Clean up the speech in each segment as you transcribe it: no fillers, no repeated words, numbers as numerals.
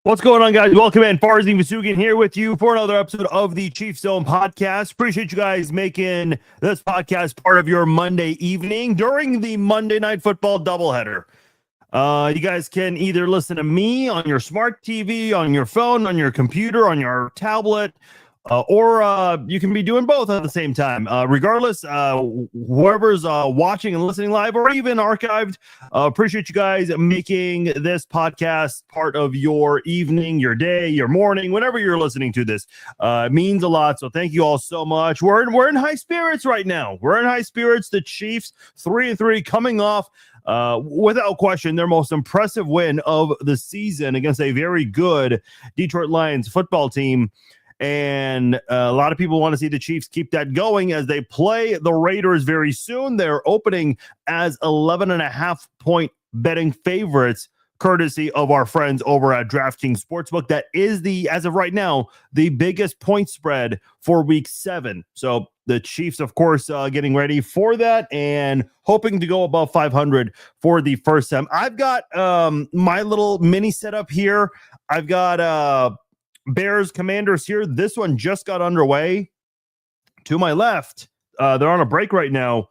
What's going on, guys? Welcome in. Farzin Vasugian here with you for another episode of the Chiefs Zone podcast. Appreciate you guys making this podcast part of your Monday evening during the Monday Night Football doubleheader. You guys can either listen to me on your smart TV, on your phone, on your computer, on your tablet, or you can be doing both at the same time. Regardless, whoever's watching and listening live or even archived, appreciate you guys making this podcast part of your evening, your day, your morning, whenever you're listening to this. It means a lot. So thank you all so much. We're in high spirits right now. We're in high spirits. The Chiefs 3-3 coming off without question their most impressive win of the season against a very good Detroit Lions football team. And a lot of people want to see the Chiefs keep that going as they play the Raiders very soon. They're opening as 11.5-point betting favorites, courtesy of our friends over at DraftKings Sportsbook. That is as of right now, the biggest point spread for week 7. So the Chiefs, of course, getting ready for that and hoping to go above 500 for the first time. I've got my little mini setup here. I've got Bears Commanders here. This one just got underway. To my left, they're on a break right now.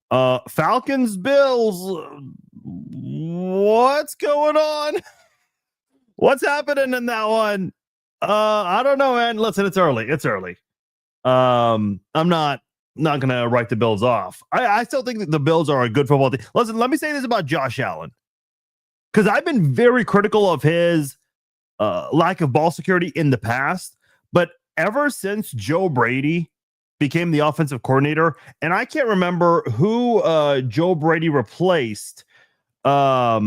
Falcons Bills. What's going on? What's happening in that one? I don't know, man. Listen, it's early. I'm not gonna write the Bills off. I still think that the Bills are a good football team. Listen, let me say this about Josh Allen, because I've been very critical of his lack of ball security in the past, but ever since Joe Brady became the offensive coordinator, and I can't remember who Joe Brady replaced. Back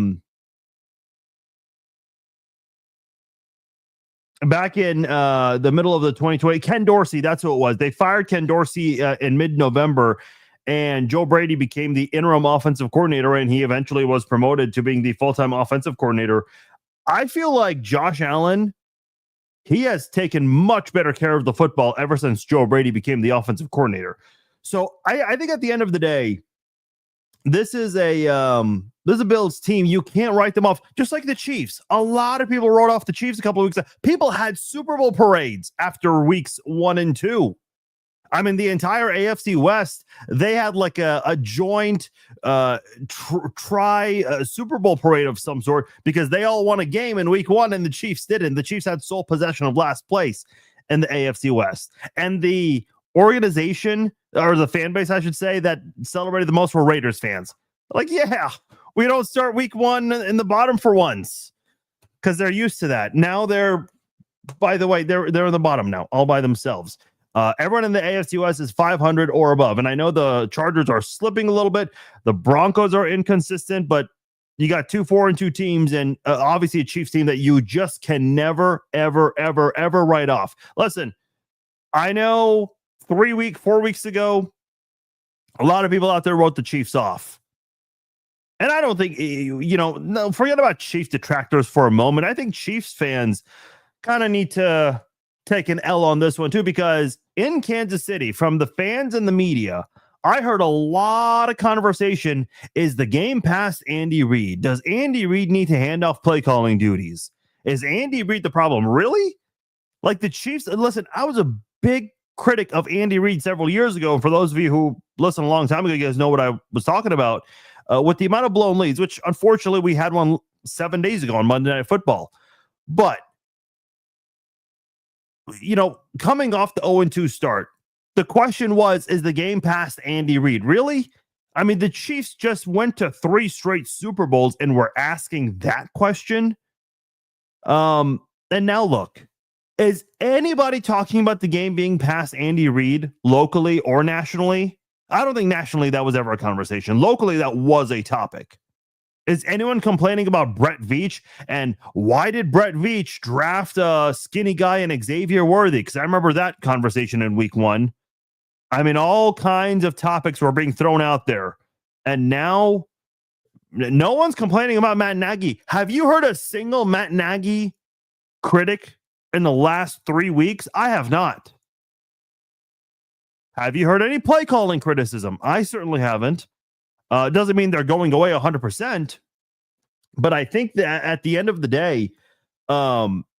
in the middle of the 2020, Ken Dorsey, that's who it was. They fired Ken Dorsey in mid-November, and Joe Brady became the interim offensive coordinator, and he eventually was promoted to being the full-time offensive coordinator. I feel like Josh Allen, he has taken much better care of the football ever since Joe Brady became the offensive coordinator. So I think at the end of the day, this is a Bills team. You can't write them off. Just like the Chiefs. A lot of people wrote off the Chiefs a couple of weeks ago. People had Super Bowl parades after weeks 1 and 2. I mean, the entire AFC West, they had like a joint Super Bowl parade of some sort because they all won a game in week 1 and the Chiefs didn't. The Chiefs had sole possession of last place in the AFC West. And the organization, or the fan base, I should say, that celebrated the most were Raiders fans. Like, yeah, we don't start week 1 in the bottom for once because they're used to that. Now by the way, they're in the bottom now, all by themselves. Everyone in the AFC West is 500 or above. And I know the Chargers are slipping a little bit. The Broncos are inconsistent, but you got 2 4-2 teams and obviously a Chiefs team that you just can never, ever, ever, ever write off. Listen, I know 4 weeks ago, a lot of people out there wrote the Chiefs off. And I don't think, no, forget about Chiefs detractors for a moment. I think Chiefs fans kind of need to take an L on this one too, because in Kansas City, from the fans and the media, I heard a lot of conversation. Is the game past Andy Reid? Does Andy Reid need to hand off play calling duties? Is Andy Reid the problem? Really? Like the Chiefs, listen, I was a big critic of Andy Reid several years ago. And for those of you who listened a long time ago, you guys know what I was talking about with the amount of blown leads, which unfortunately we had one 7 days ago on Monday Night Football. But coming off the 0-2 start, the question was, is the game past Andy Reid? Really? I mean, the Chiefs just went to 3 straight Super Bowls and we're asking that question. And now look, is anybody talking about the game being past Andy Reid locally or nationally? I don't think nationally that was ever a conversation. Locally, that was a topic. Is anyone complaining about Brett Veach? And why did Brett Veach draft a skinny guy in Xavier Worthy? Because I remember that conversation in week 1. I mean, all kinds of topics were being thrown out there. And now no one's complaining about Matt Nagy. Have you heard a single Matt Nagy critic in the last 3 weeks? I have not. Have you heard any play calling criticism? I certainly haven't. It doesn't mean they're going away 100%. But I think that at the end of the day,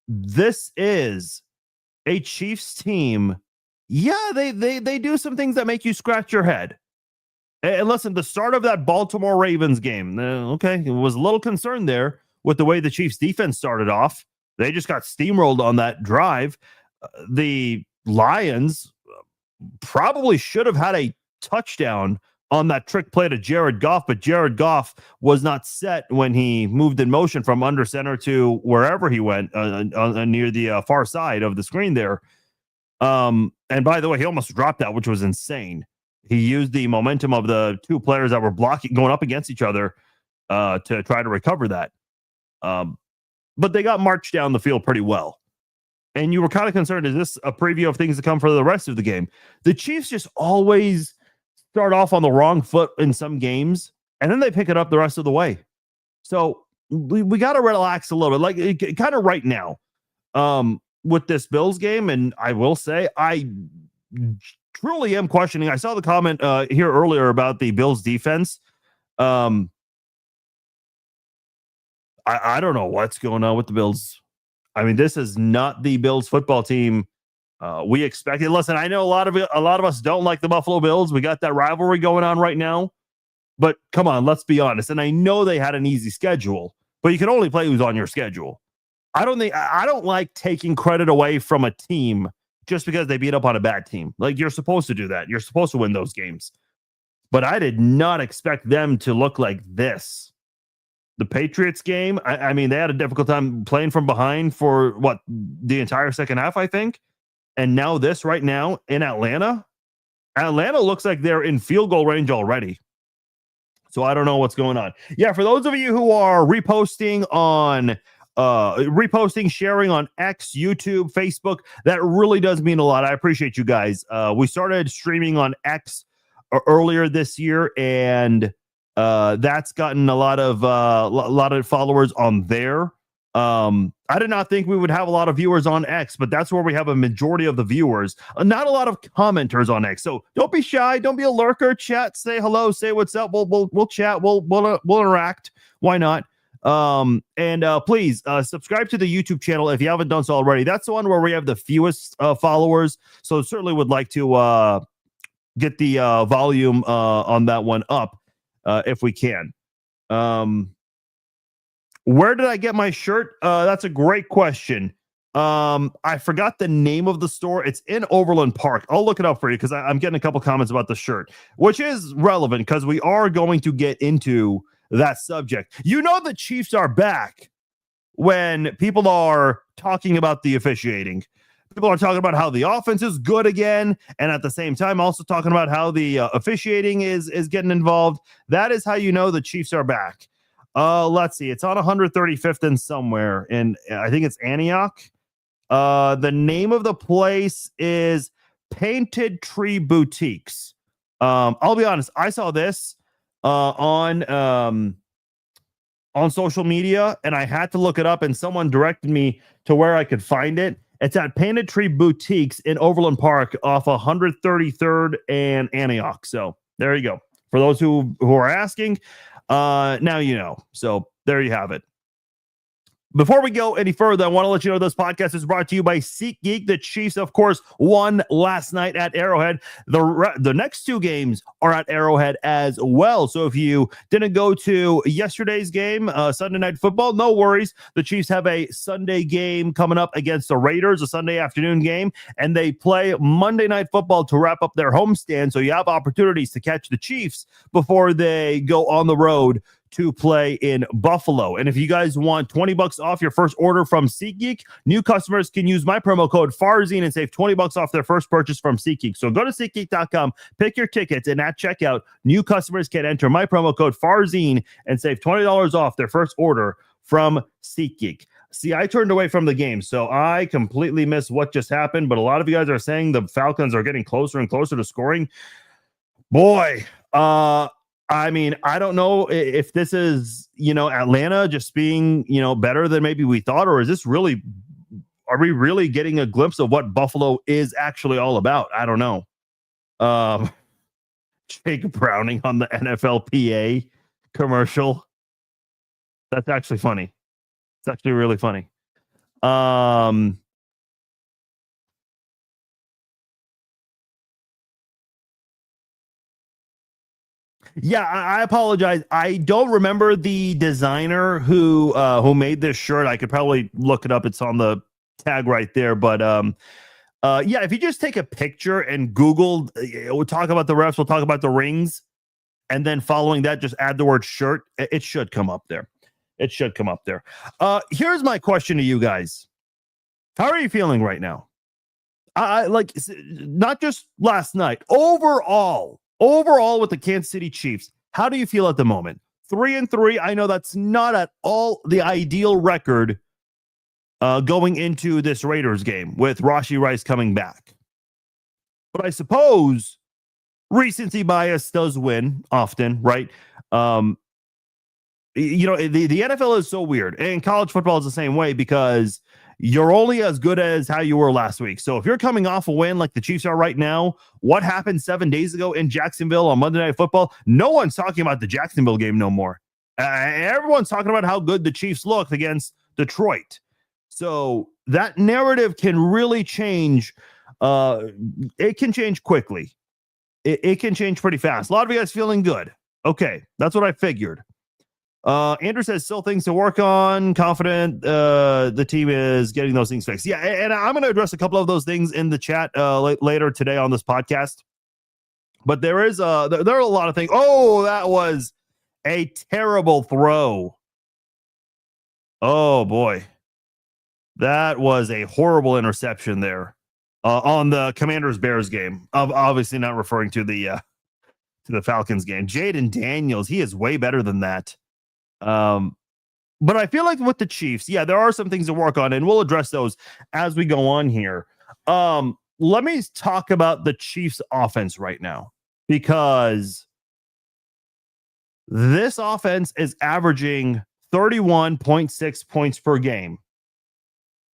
this is a Chiefs team. Yeah, they do some things that make you scratch your head. And listen, the start of that Baltimore Ravens game, okay, it was a little concerned there with the way the Chiefs defense started off. They just got steamrolled on that drive. The Lions probably should have had a touchdown on that trick play to Jared Goff, but Jared Goff was not set when he moved in motion from under center to wherever he went near the far side of the screen there. And by the way, he almost dropped that, which was insane. He used the momentum of the two players that were blocking, going up against each other, to try to recover that. But they got marched down the field pretty well. And you were kind of concerned, is this a preview of things to come for the rest of the game? The Chiefs just always start off on the wrong foot in some games, and then they pick it up the rest of the way. So we got to relax a little bit, like kind of right now with this Bills game. And I will say, I truly am questioning. I saw the comment here earlier about the Bills defense. I don't know what's going on with the Bills. I mean, this is not the Bills football team we expected. Listen, I know a lot of us don't like the Buffalo Bills. We got that rivalry going on right now. But come on, let's be honest. And I know they had an easy schedule, but you can only play who's on your schedule. I don't like taking credit away from a team just because they beat up on a bad team. Like, you're supposed to do that. You're supposed to win those games. But I did not expect them to look like this. The Patriots game, I mean, they had a difficult time playing from behind for the entire second half, I think. And now this right now in Atlanta looks like they're in field goal range already. So I don't know what's going on. Yeah, for those of you who are reposting, sharing on X, YouTube, Facebook, that really does mean a lot. I appreciate you guys. We started streaming on X earlier this year, and that's gotten a lot of followers on there. I did not think we would have a lot of viewers on X, but that's where we have a majority of the viewers. Not a lot of commenters on X. So don't be shy, don't be a lurker. Chat, say hello, say what's up. We'll chat. We'll interact. Why not? Please subscribe to the YouTube channel if you haven't done so already. That's the one where we have the fewest followers. So certainly would like to get the volume on that one up. If we can. Where did I get my shirt? That's a great question. I forgot the name of the store. It's in Overland Park. I'll look it up for you because I'm getting a couple comments about the shirt, which is relevant because we are going to get into that subject. You know, the Chiefs are back when people are talking about the officiating. People are talking about how the offense is good again, and at the same time also talking about how the officiating is getting involved. That is how you know the Chiefs are back. Let's see. It's on 135th and somewhere, and I think it's Antioch. The name of the place is Painted Tree Boutiques. I'll be honest. I saw this on social media, and I had to look it up, and someone directed me to where I could find it. It's at Painted Tree Boutiques in Overland Park off 133rd and Antioch. So there you go. For those who are asking, now you know. So there you have it. Before we go any further, I want to let you know this podcast is brought to you by SeatGeek. The Chiefs, of course, won last night at Arrowhead. The next two games are at Arrowhead as well. So if you didn't go to yesterday's game, Sunday Night Football, no worries. The Chiefs have a Sunday game coming up against the Raiders, a Sunday afternoon game, and they play Monday Night Football to wrap up their homestand. So you have opportunities to catch the Chiefs before they go on the road to play in Buffalo. And if you guys want $20 off your first order from SeatGeek, new customers can use my promo code FARZINE and save $20 off their first purchase from SeatGeek. So go to SeatGeek.com, pick your tickets, and at checkout, new customers can enter my promo code FARZINE and save $20 off their first order from SeatGeek. See, I turned away from the game, so I completely missed what just happened, but a lot of you guys are saying the Falcons are getting closer and closer to scoring. Boy, I mean, I don't know if this is, Atlanta just being, better than maybe we thought, or is this really, are we really getting a glimpse of what Buffalo is actually all about? I don't know. Jacob Browning on the NFLPA commercial. That's actually funny. It's actually really funny. Yeah, I apologize. I don't remember the designer who made this shirt. I could probably look it up. It's on the tag right there. But yeah, if you just take a picture and Google, we'll talk about the refs, we'll talk about the rings, and then following that, just add the word shirt. It should come up there. It should come up there. Here's my question to you guys. How are you feeling right now? I like, not just last night, overall with the Kansas City Chiefs. How do you feel at the moment? 3-3. I know that's not at all the ideal record going into this Raiders game with Rashee Rice coming back. But I suppose recency bias does win often, right? You know, the NFL is so weird, and college football is the same way because you're only as good as how you were last week. So if you're coming off a win like the Chiefs are right now, what happened 7 days ago in Jacksonville on Monday Night Football? No one's talking about the Jacksonville game no more. Everyone's talking about how good the Chiefs looked against Detroit. So that narrative can really change. It can change quickly. It can change pretty fast. A lot of you guys feeling good. Okay, that's what I figured. Andrew says still things to work on. Confident the team is getting those things fixed. Yeah, and I'm going to address a couple of those things in the chat later today on this podcast. But there are a lot of things. Oh, that was a terrible throw. Oh boy, that was a horrible interception there on the Commanders-Bears game. Obviously, not referring to the Falcons game. Jaden Daniels, he is way better than that. But I feel like with the Chiefs, yeah, there are some things to work on, and we'll address those as we go on here. Let me talk about the Chiefs offense right now, because this offense is averaging 31.6 points per game.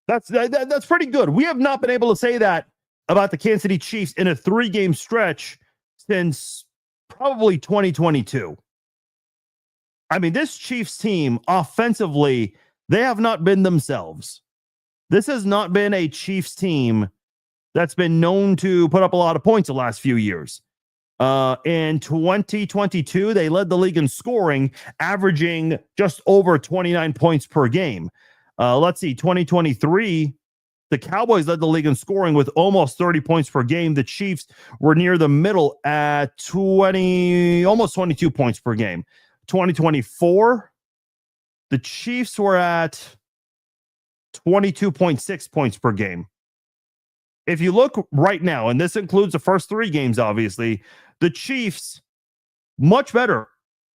That's pretty good. We have not been able to say that about the Kansas City Chiefs in a 3-game stretch since probably 2022. I mean, this Chiefs team offensively, they have not been themselves. This has not been a Chiefs team that's been known to put up a lot of points the last few years. In 2022, they led the league in scoring, averaging just over 29 points per game. Let's see, 2023, the Cowboys led the league in scoring with almost 30 points per game. The Chiefs were near the middle at almost 22 points per game. 2024, the Chiefs were at 22.6 points per game. If you look right now, and this includes the first 3 games, obviously, the Chiefs, much better,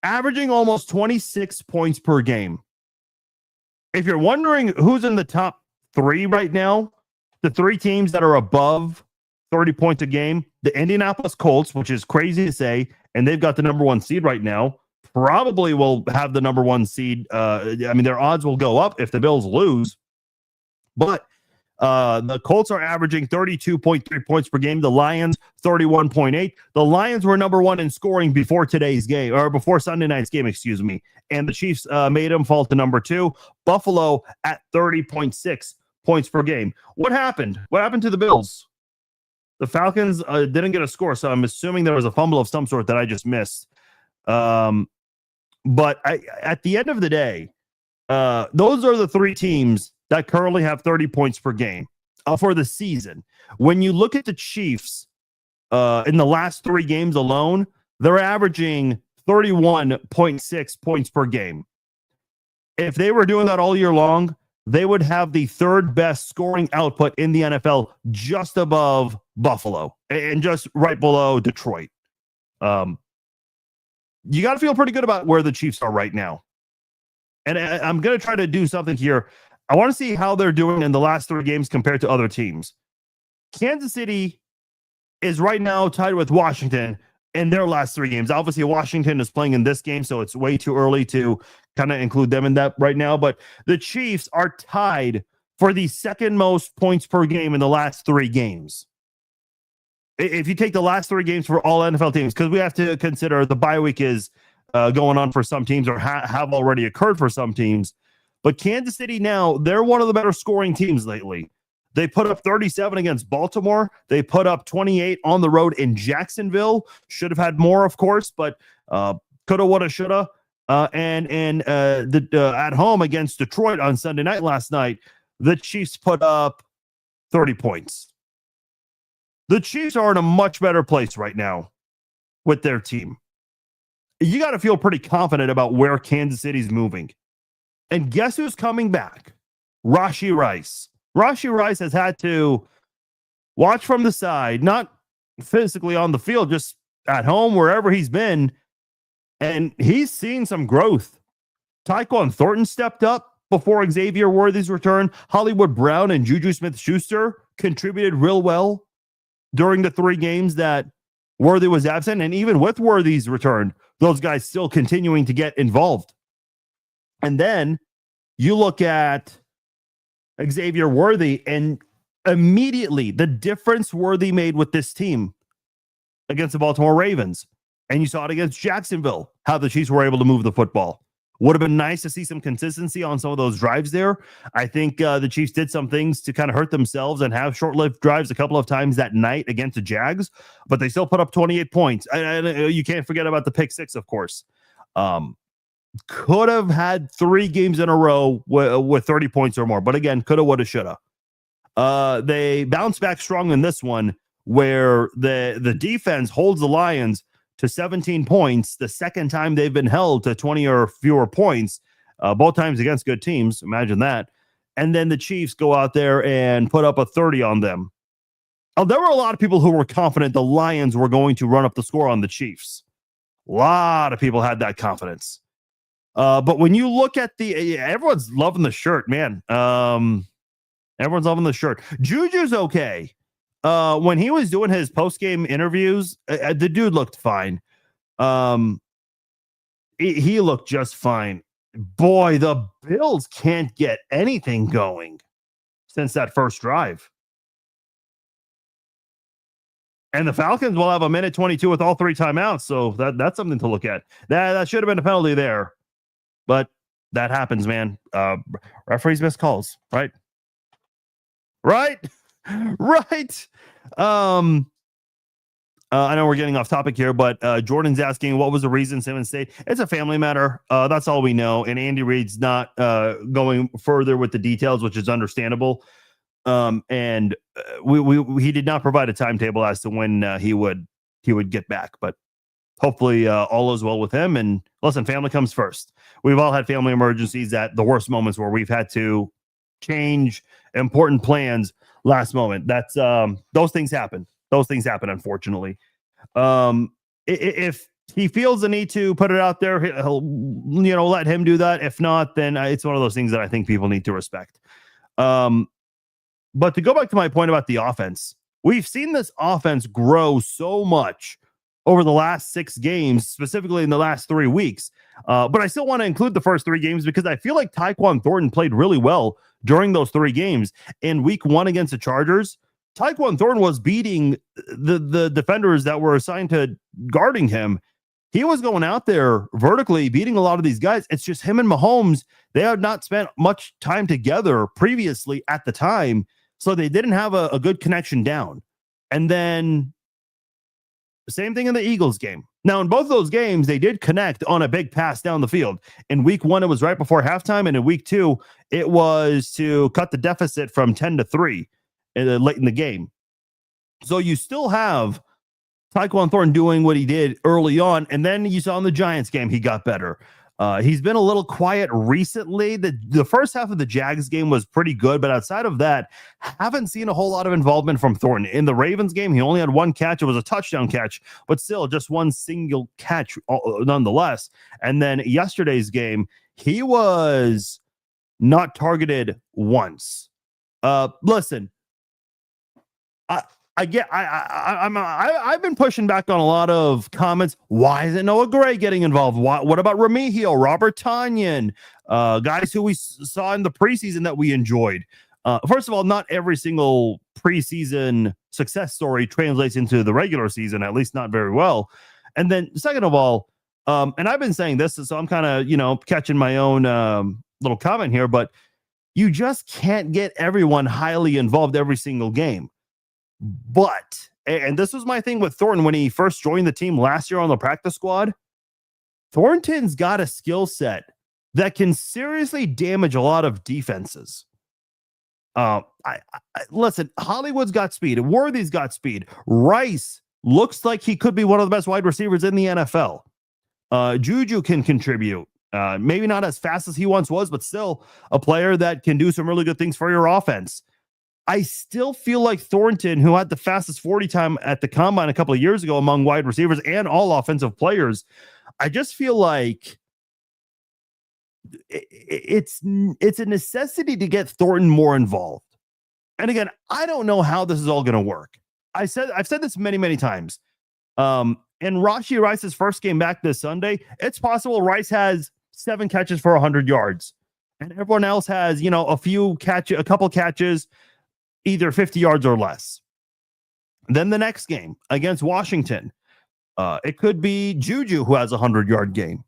averaging almost 26 points per game. If you're wondering who's in the top 3 right now, the 3 teams that are above 30 points a game, the Indianapolis Colts, which is crazy to say, and they've got the number 1 seed right now, probably will have the number 1 seed. I mean, their odds will go up if the Bills lose. But the Colts are averaging 32.3 points per game. The Lions, 31.8. The Lions were number 1 in scoring before today's game, or before Sunday night's game, excuse me. And the Chiefs made them fall to number 2. Buffalo at 30.6 points per game. What happened? What happened to the Bills? The Falcons didn't get a score, so I'm assuming there was a fumble of some sort that I just missed. But at the end of the day, those are the 3 teams that currently have 30 points per game for the season. When you look at the Chiefs in the last 3 games alone, they're averaging 31.6 points per game. If they were doing that all year long, they would have the 3rd best scoring output in the NFL, just above Buffalo and just right below Detroit. You got to feel pretty good about where the Chiefs are right now. And I'm going to try to do something here. I want to see how they're doing in the last 3 games compared to other teams. Kansas City is right now tied with Washington in their last 3 games. Obviously, Washington is playing in this game, so it's way too early to kind of include them in that right now. But the Chiefs are tied for the 2nd most points per game in the last 3 games. If you take the last 3 games for all NFL teams, because we have to consider the bye week is going on for some teams, or have already occurred for some teams. But Kansas City now, they're one of the better scoring teams lately. They put up 37 against Baltimore. They put up 28 on the road in Jacksonville. Should have had more, of course, but coulda, woulda, shoulda. And at home against Detroit on Sunday night last night, the Chiefs put up 30 points. The Chiefs are in a much better place right now with their team. You got to feel pretty confident about where Kansas City's moving. And guess who's coming back? Rashee Rice. Rashee Rice has had to watch from the side, not physically on the field, just at home, wherever he's been. And he's seen some growth. Tyquan Thornton stepped up before Xavier Worthy's return. Hollywood Brown and Juju Smith-Schuster contributed real well during the 3 games that Worthy was absent. And even with Worthy's return, those guys still continuing to get involved. And then you look at Xavier Worthy, and immediately the difference Worthy made with this team against the Baltimore Ravens. And you saw it against Jacksonville, how the Chiefs were able to move the football. Would have been nice to see some consistency on some of those drives there. I think the Chiefs did some things to kind of hurt themselves and have short-lived drives a couple of times that night against the Jags, but they still put up 28 points. You can't forget about the pick 6, of course. Could have had 3 games in a row with 30 points or more, but again, coulda, woulda, shoulda. They bounced back strong in this one where the defense holds the Lions to 17 points, the second time they've been held to 20 or fewer points, both times against good teams. Imagine that. And then the Chiefs go out there and put up a 30 on them. There were a lot of people who were confident the Lions were going to run up the score on the Chiefs. A lot of people had that confidence. But when you look at everyone's loving the shirt, man. Everyone's loving the shirt. Juju's okay. When he was doing his post-game interviews, the dude looked fine. He looked just fine. Boy, the Bills can't get anything going since that first drive. And the Falcons will have a minute 22 with all 3 timeouts, so that's something to look at. That should have been a penalty there, but that happens, man. Referees miss calls, right? Right. I know we're getting off topic here, but Jordan's asking what was the reason Simmons stayed. It's a family matter. That's all we know. And Andy Reid's not going further with the details, which is understandable. And he did not provide a timetable as to when he would get back, but hopefully all is well with him. And listen, family comes first. We've all had family emergencies at the worst moments where we've had to change important plans last moment. That's those things happen. Unfortunately. If he feels the need to put it out there, he'll let him do that. If not, then it's one of those things that I think people need to respect. But to go back to my point about the offense, we've seen this offense grow so much over the last 6 games, specifically in the last 3 weeks. But I still want to include the first 3 games because I feel like Tyquan Thornton played really well during those 3 games. In week 1 against the Chargers, Tyquan Thornton was beating the defenders that were assigned to guarding him. He was going out there vertically, beating a lot of these guys. It's just him and Mahomes, they had not spent much time together previously at the time, so they didn't have a good connection down. And then same thing in the Eagles game. Now, in both those games, they did connect on a big pass down the field. In week 1, it was right before halftime, and in week 2, it was to cut the deficit from 10-3 late in the game. So you still have Tyquan Thornton doing what he did early on, and then you saw in the Giants game, he got better. He's been a little quiet recently. The first half of the Jags game was pretty good, but outside of that, haven't seen a whole lot of involvement from Thornton. In the Ravens game, he only had 1 catch. It was a touchdown catch, but still just 1 single catch nonetheless. And then yesterday's game, he was not targeted once. Listen, I've been pushing back on a lot of comments. Why isn't Noah Gray getting involved? What about Remigio, Robert Tonyan, guys who we saw in the preseason that we enjoyed? First of all, not every single preseason success story translates into the regular season, at least not very well. And then second of all, and I've been saying this, so I'm kind of, catching my own little comment here, but you just can't get everyone highly involved every single game. But, and this was my thing with Thornton when he first joined the team last year on the practice squad, Thornton's got a skill set that can seriously damage a lot of defenses. Listen, Hollywood's got speed, Worthy's got speed. Rice looks like he could be one of the best wide receivers in the NFL. Juju can contribute. Maybe not as fast as he once was, but still a player that can do some really good things for your offense. I still feel like Thornton, who had the fastest 40 time at the combine a couple of years ago among wide receivers and all offensive players, I just feel like it's a necessity to get Thornton more involved. And again, I don't know how this is all going to work. I've said this many times. In Rashee Rice's first game back this Sunday, it's possible Rice has 7 catches for 100 yards, and everyone else has, a couple catches, either 50 yards or less. Then the next game against Washington, it could be Juju who has a 100-yard game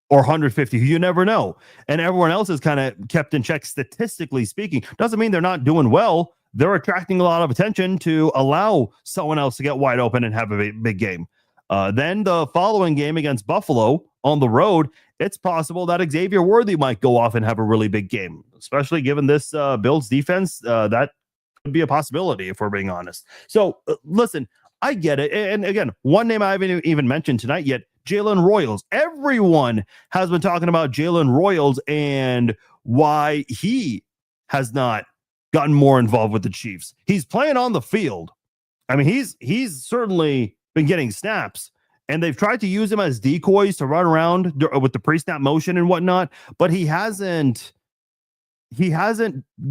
or 150. You never know. And everyone else is kind of kept in check statistically speaking. Doesn't mean they're not doing well. They're attracting a lot of attention to allow someone else to get wide open and have a big game. Then the following game against Buffalo on the road, it's possible that Xavier Worthy might go off and have a really big game, especially given this Bills defense. That could be a possibility if we're being honest. So listen, I get it. And again, one name I haven't even mentioned tonight yet, Jalen Royals. Everyone has been talking about Jalen Royals and why he has not gotten more involved with the Chiefs. He's playing on the field. I mean, he's certainly been getting snaps, and they've tried to use him as decoys to run around with the pre-snap motion and whatnot, but he hasn't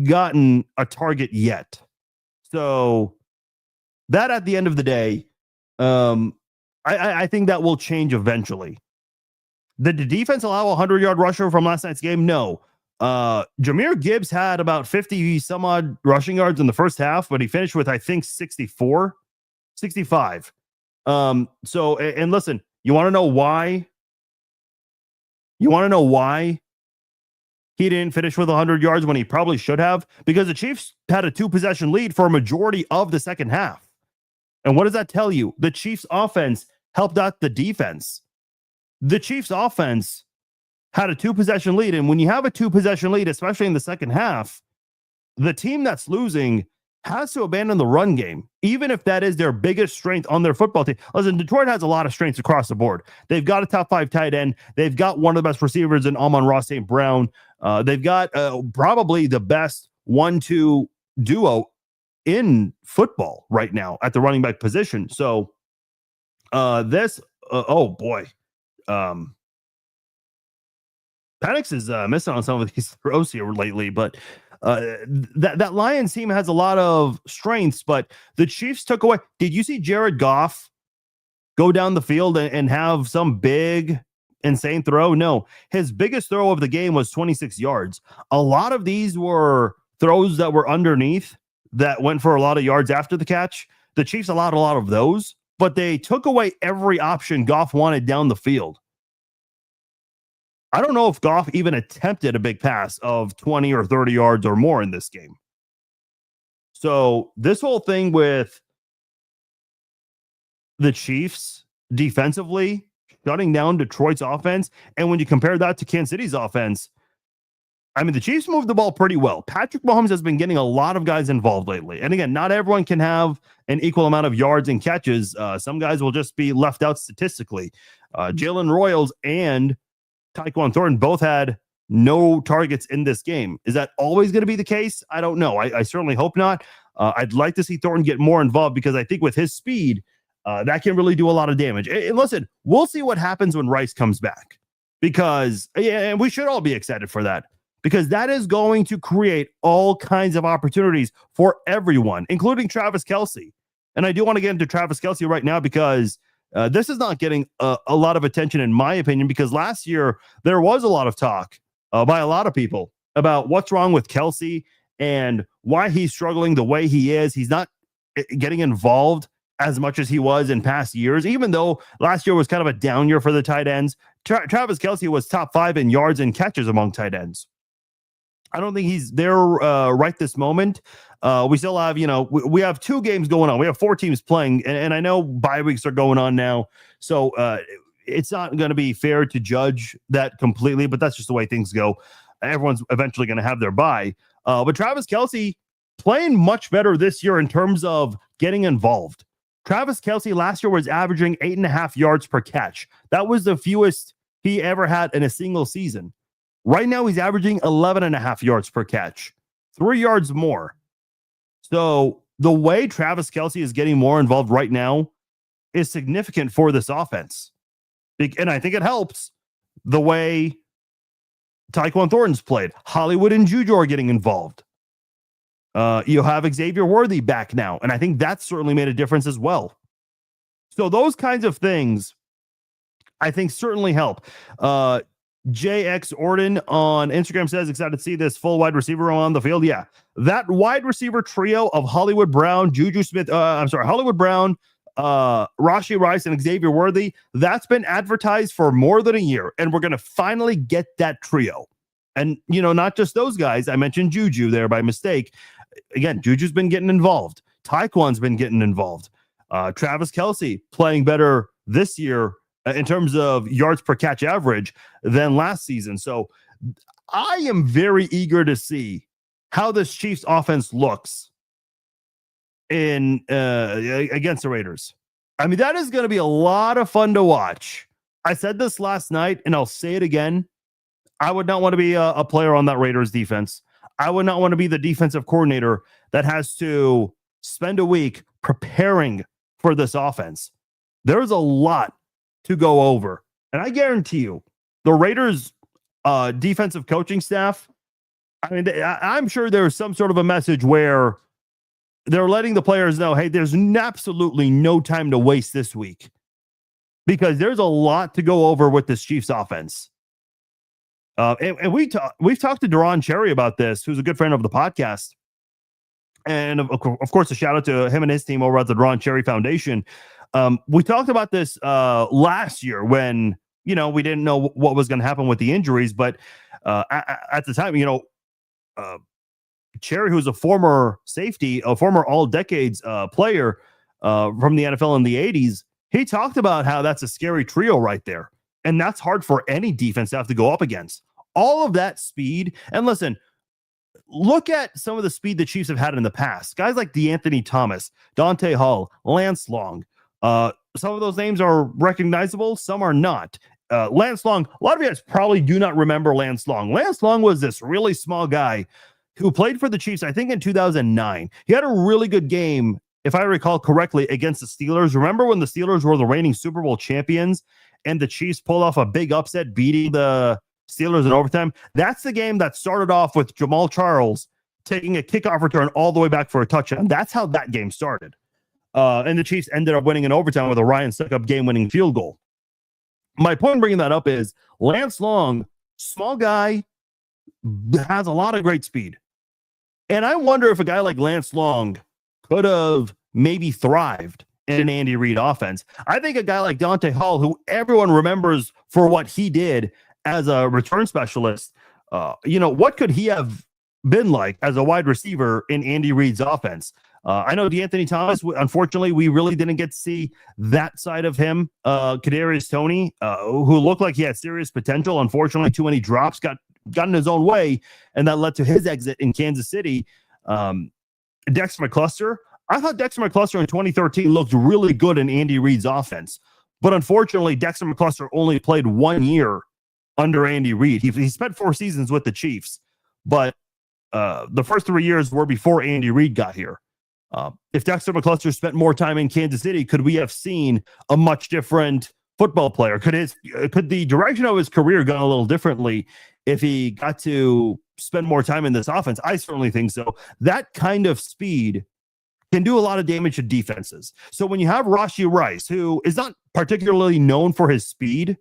gotten a target yet. So that at the end of the day, I think that will change eventually. Did the defense allow a 100-yard rusher from last night's game? No. Jahmyr Gibbs had about 50 some odd rushing yards in the first half, but he finished with, I think, 65. So, and listen, you want to know why? You want to know why he didn't finish with 100 yards when he probably should have? Because the Chiefs had a 2-possession lead for a majority of the second half. And what does that tell you? The Chiefs offense helped out the defense. The Chiefs offense had a 2-possession lead. And when you have a 2-possession lead, especially in the second half, the team that's losing has to abandon the run game, even if that is their biggest strength on their football team. Listen, Detroit has a lot of strengths across the board. They've got a top 5 tight end. They've got one of the best receivers in Amon-Ra St. Brown. They've got probably the best 1-2 duo in football right now at the running back position. So oh boy. Penix is missing on some of these throws here lately, but that Lions team has a lot of strengths, but the Chiefs took away. Did you see Jared Goff go down the field and have some big, insane throw? No, his biggest throw of the game was 26 yards. A lot of these were throws that were underneath that went for a lot of yards after the catch. The Chiefs allowed a lot of those, but they took away every option Goff wanted down the field. I don't know if Goff even attempted a big pass of 20 or 30 yards or more in this game. So this whole thing with the Chiefs defensively shutting down Detroit's offense, and when you compare that to Kansas City's offense, I mean, the Chiefs moved the ball pretty well. Patrick Mahomes has been getting a lot of guys involved lately. And again, not everyone can have an equal amount of yards and catches. Some guys will just be left out statistically. Jalen Royals and Tyquan Thornton both had no targets in this game. Is that always going to be the case? I don't know. I certainly hope not. I'd like to see Thornton get more involved because I think with his speed, that can really do a lot of damage. And listen, we'll see what happens when Rice comes back because and we should all be excited for that because that is going to create all kinds of opportunities for everyone, including Travis Kelce. And I do want to get into Travis Kelce right now because this is not getting a lot of attention, in my opinion, because last year there was a lot of talk by a lot of people about what's wrong with Kelce and why he's struggling the way he is. He's not getting involved as much as he was in past years, even though last year was kind of a down year for the tight ends. Travis Kelce was top 5 in yards and catches among tight ends. I don't think he's there right this moment. We still have, we have 2 games going on. We have 4 teams playing, and I know bye weeks are going on now. So it's not going to be fair to judge that completely, but that's just the way things go. Everyone's eventually going to have their bye. But Travis Kelce playing much better this year in terms of getting involved. Travis Kelce last year was averaging 8.5 yards per catch. That was the fewest he ever had in a single season. Right now, he's averaging 11.5 yards per catch, 3 yards more. So the way Travis Kelce is getting more involved right now is significant for this offense. And I think it helps the way Tyquan Thornton's played. Hollywood and Juju are getting involved. You have Xavier Worthy back now, and I think that's certainly made a difference as well. So those kinds of things, I think, certainly help. JX Orden on Instagram says, excited to see this full wide receiver on the field. Yeah, that wide receiver trio of Hollywood Brown, Hollywood Brown, Rashee Rice, and Xavier Worthy, that's been advertised for more than a year, and we're going to finally get that trio. And, not just those guys. I mentioned Juju there by mistake. Again, Juju's been getting involved. Tyquan's been getting involved. Travis Kelce playing better this year in terms of yards per catch average than last season. So I am very eager to see how this Chiefs offense looks in against the Raiders. I mean, that is going to be a lot of fun to watch. I said this last night, and I'll say it again. I would not want to be a player on that Raiders defense. I would not want to be the defensive coordinator that has to spend a week preparing for this offense. There's a lot to go over. And I guarantee you, the Raiders defensive coaching staff, I mean, I'm sure there's some sort of a message where they're letting the players know, hey, there's absolutely no time to waste this week because there's a lot to go over with this Chiefs offense. And we've talked to Deron Cherry about this, who's a good friend of the podcast. And of course, a shout out to him and his team over at the Deron Cherry Foundation. We talked about this last year when, we didn't know what was going to happen with the injuries. But at the time, Cherry, who's a former safety, a former all-decades player from the NFL in the 80s, he talked about how that's a scary trio right there. And that's hard for any defense to have to go up against. All of that speed. And listen, look at some of the speed the Chiefs have had in the past. Guys like DeAnthony Thomas, Dante Hall, Lance Long. Some of those names are recognizable. Some are not. Lance Long, a lot of you guys probably do not remember Lance Long. Lance Long was this really small guy who played for the Chiefs, I think in 2009. He had a really good game, if I recall correctly, against the Steelers. Remember when the Steelers were the reigning Super Bowl champions and the Chiefs pulled off a big upset, beating the Steelers in overtime? That's the game that started off with Jamal Charles taking a kickoff return all the way back for a touchdown. That's how that game started. And the Chiefs ended up winning in overtime with a Ryan Succop game-winning field goal. My point in bringing that up is Lance Long, small guy, has a lot of great speed. And I wonder if a guy like Lance Long could have maybe thrived in an Andy Reid offense. I think a guy like Dante Hall, who everyone remembers for what he did as a return specialist, what could he have been like as a wide receiver in Andy Reid's offense? I know DeAnthony Thomas, unfortunately, we really didn't get to see that side of him. Kadarius Toney, who looked like he had serious potential. Unfortunately, too many drops got in his own way, and that led to his exit in Kansas City. Dexter McCluster, I thought Dexter McCluster in 2013 looked really good in Andy Reid's offense. But unfortunately, Dexter McCluster only played 1 year under Andy Reid. He spent 4 seasons with the Chiefs, but the first 3 years were before Andy Reid got here. If Dexter McCluster spent more time in Kansas City, could we have seen a much different football player? Could the direction of his career gone a little differently if he got to spend more time in this offense? I certainly think so. That kind of speed can do a lot of damage to defenses. So when you have Rashee Rice, who is not particularly known for his speed,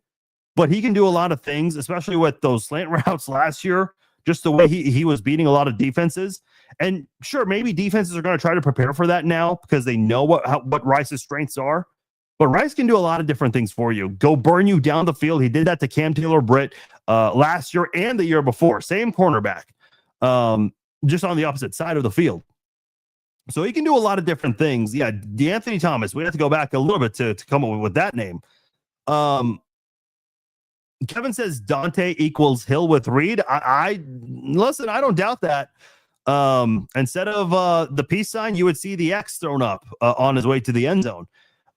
but he can do a lot of things, especially with those slant routes last year, just the way he was beating a lot of defenses. And sure, maybe defenses are going to try to prepare for that now because they know what Rice's strengths are. But Rice can do a lot of different things for you. Go burn you down the field. He did that to Cam Taylor-Britt last year and the year before. Same cornerback. just on the opposite side of the field. So he can do a lot of different things. Yeah, DeAnthony Thomas. We have to go back a little bit to come up with that name. Kevin says Dante equals Hill with Reed. I listen. I don't doubt that. Instead of the peace sign, you would see the X thrown up on his way to the end zone.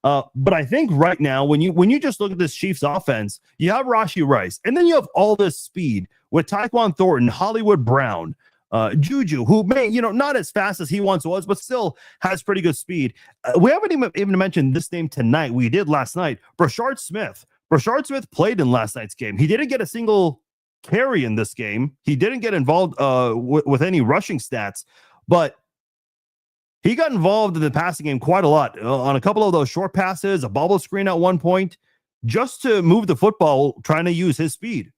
But I think right now, when you just look at this Chiefs offense, you have Rashee Rice, and then you have all this speed with Tyquan Thornton, Hollywood Brown, Juju, who may, not as fast as he once was, but still has pretty good speed. We haven't even mentioned this name tonight. We did last night. Brashard Smith. Brashard Smith played in last night's game. He didn't get a single carry in this game. He didn't get involved with any rushing stats, but he got involved in the passing game quite a lot on a couple of those short passes, a bubble screen at one point, just to move the football, trying to use his speed.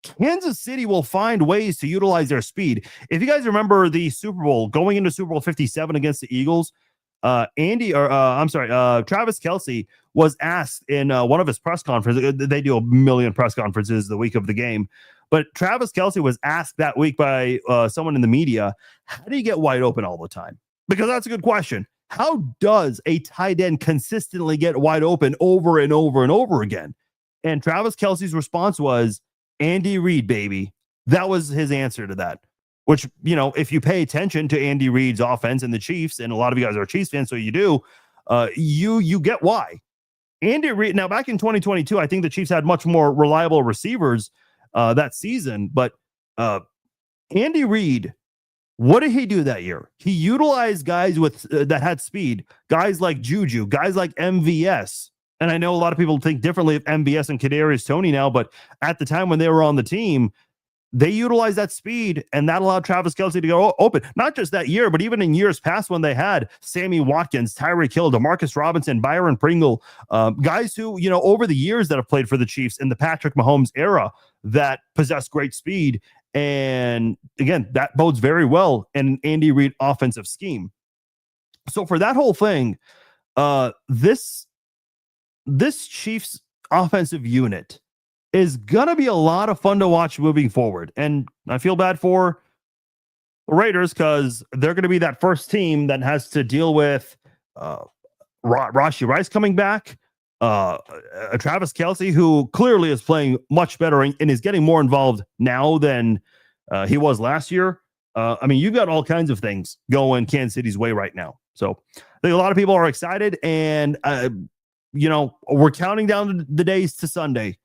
Kansas City will find ways to utilize their speed. If you guys remember the Super Bowl, going into Super Bowl 57 against the Eagles, Travis Kelce was asked in one of his press conferences. They do a million press conferences the week of the game, but Travis Kelce was asked that week by someone in the media, how do you get wide open all the time? Because that's a good question. How does a tight end consistently get wide open over and over and over again? And Travis Kelce's response was, Andy Reid, baby. That was his answer to that. Which, if you pay attention to Andy Reid's offense and the Chiefs, and a lot of you guys are Chiefs fans, so you do, you get why. Andy Reid, now back in 2022, I think the Chiefs had much more reliable receivers that season, but Andy Reid, what did he do that year? He utilized guys with that had speed, guys like Juju, guys like MVS. And I know a lot of people think differently of MVS and Kadarius Toney now, but at the time when they were on the team, they utilized that speed, and that allowed Travis Kelce to go open. Not just that year, but even in years past when they had Sammy Watkins, Tyreek Hill, Demarcus Robinson, Byron Pringle, guys who, over the years that have played for the Chiefs in the Patrick Mahomes era that possess great speed. And again, that bodes very well in an Andy Reid offensive scheme. So for that whole thing, this Chiefs offensive unit is going to be a lot of fun to watch moving forward. And I feel bad for the Raiders because they're going to be that first team that has to deal with Rashee Rice coming back, Travis Kelce, who clearly is playing much better and is getting more involved now than he was last year. You've got all kinds of things going Kansas City's way right now. So I think a lot of people are excited, and we're counting down the days to Sunday.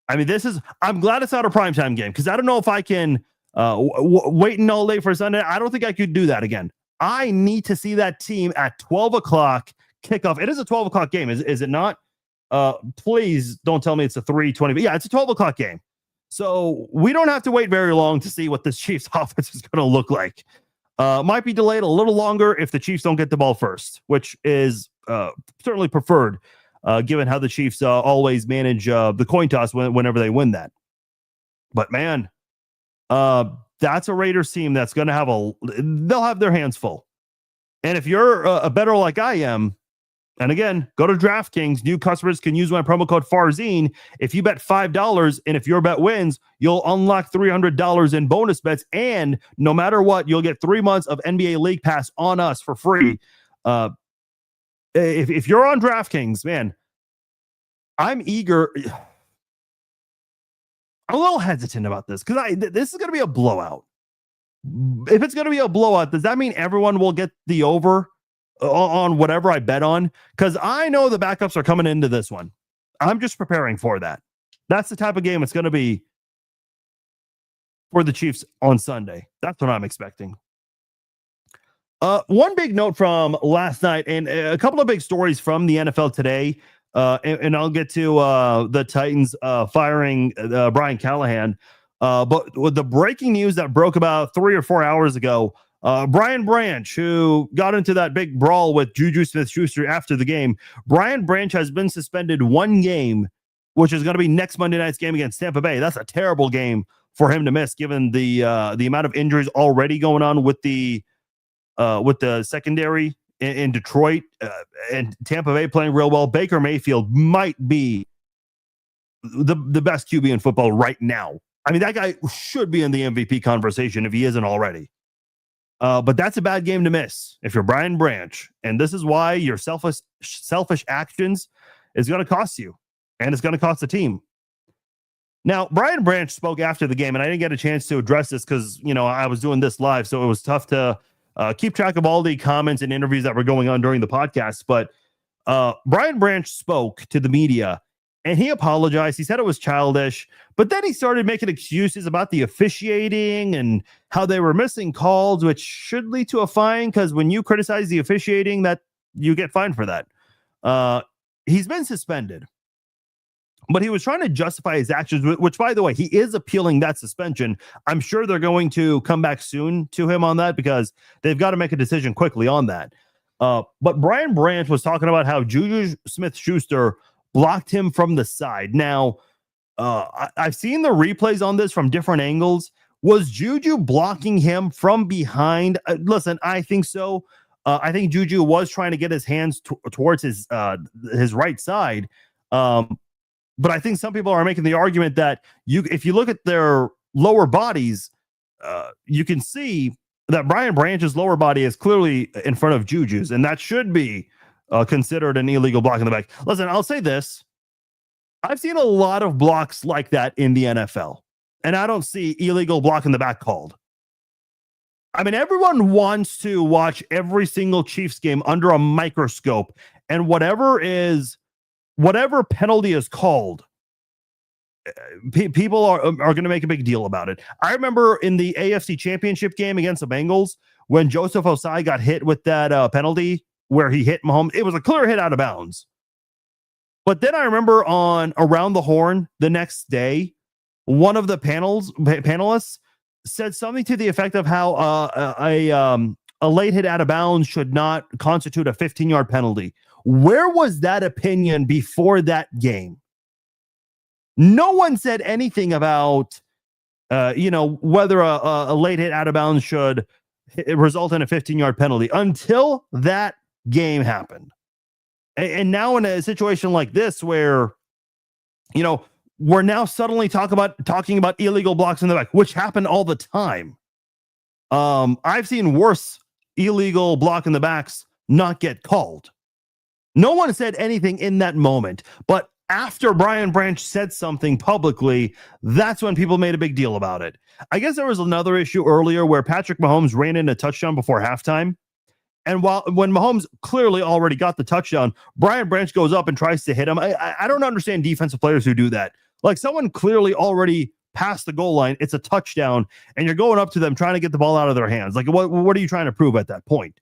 I'm glad it's not a primetime game because I don't know if I can waiting all day for Sunday. I don't think I could do that again. I need to see that team at 12 o'clock kickoff. It is a 12 o'clock game, is it not? Please don't tell me it's a 3:20. But yeah, it's a 12 o'clock game. So we don't have to wait very long to see what this Chiefs offense is going to look like. Might be delayed a little longer if the Chiefs don't get the ball first, which is certainly preferred. Given how the Chiefs always manage the coin toss whenever they win that. But man, that's a Raiders team that's going to they'll have their hands full. And if you're a bettor like I am, and again, go to DraftKings, new customers can use my promo code Farzine. If you bet $5 and if your bet wins, you'll unlock $300 in bonus bets. And no matter what, you'll get 3 months of NBA League Pass on us for free. If you're on DraftKings, man, I'm eager. I'm a little hesitant about this because this is going to be a blowout. If it's going to be a blowout, does that mean everyone will get the over on whatever I bet on? Because I know the backups are coming into this one. I'm just preparing for that. That's the type of game it's going to be for the Chiefs on Sunday. That's what I'm expecting. One big note from last night and a couple of big stories from the NFL today. And I'll get to the Titans firing Brian Callahan. But with the breaking news that broke about 3 or 4 hours ago, Brian Branch, who got into that big brawl with Juju Smith-Schuster after the game, Brian Branch has been suspended 1 game, which is going to be next Monday night's game against Tampa Bay. That's a terrible game for him to miss, given the amount of injuries already going on with the secondary in Detroit and Tampa Bay playing real well. Baker Mayfield might be the best QB in football right now. I mean, that guy should be in the MVP conversation if he isn't already. But that's a bad game to miss if you're Brian Branch. And this is why your selfish actions is going to cost you, and it's going to cost the team. Now, Brian Branch spoke after the game, and I didn't get a chance to address this because, I was doing this live, so it was tough to keep track of all the comments and interviews that were going on during the podcast. But Brian Branch spoke to the media, and he apologized. He said it was childish, but then he started making excuses about the officiating and how they were missing calls, which should lead to a fine, because when you criticize the officiating, that you get fined for that. He's been suspended. But he was trying to justify his actions, which, by the way, he is appealing that suspension. I'm sure they're going to come back soon to him on that because they've got to make a decision quickly on that. But Brian Branch was talking about how Juju Smith-Schuster blocked him from the side. Now, I've seen the replays on this from different angles. Was Juju blocking him from behind? Listen, I think so. I think Juju was trying to get his hands towards his right side. But I think some people are making the argument that if you look at their lower bodies, you can see that Brian Branch's lower body is clearly in front of Juju's, and that should be considered an illegal block in the back. Listen, I'll say this. I've seen a lot of blocks like that in the NFL, and I don't see illegal block in the back called. I mean, everyone wants to watch every single Chiefs game under a microscope, and whatever penalty is called, people are going to make a big deal about it. I remember in the AFC Championship game against the Bengals when Joseph Osai got hit with that penalty where he hit Mahomes. It was a clear hit out of bounds. But then I remember on Around the Horn the next day, one of the panelists said something to the effect of how a late hit out of bounds should not constitute a 15-yard penalty. Where was that opinion before that game? No one said anything about, whether a late hit out of bounds should result in a 15-yard penalty until that game happened. And now in a situation like this where, we're now suddenly talking about illegal blocks in the back, which happen all the time. I've seen worse illegal block in the backs not get called. No one said anything in that moment, but after Brian Branch said something publicly, that's when people made a big deal about it. I guess there was another issue earlier where Patrick Mahomes ran in a touchdown before halftime. And when Mahomes clearly already got the touchdown, Brian Branch goes up and tries to hit him. I don't understand defensive players who do that. Like, someone clearly already passed the goal line. It's a touchdown, and you're going up to them trying to get the ball out of their hands. Like, what are you trying to prove at that point?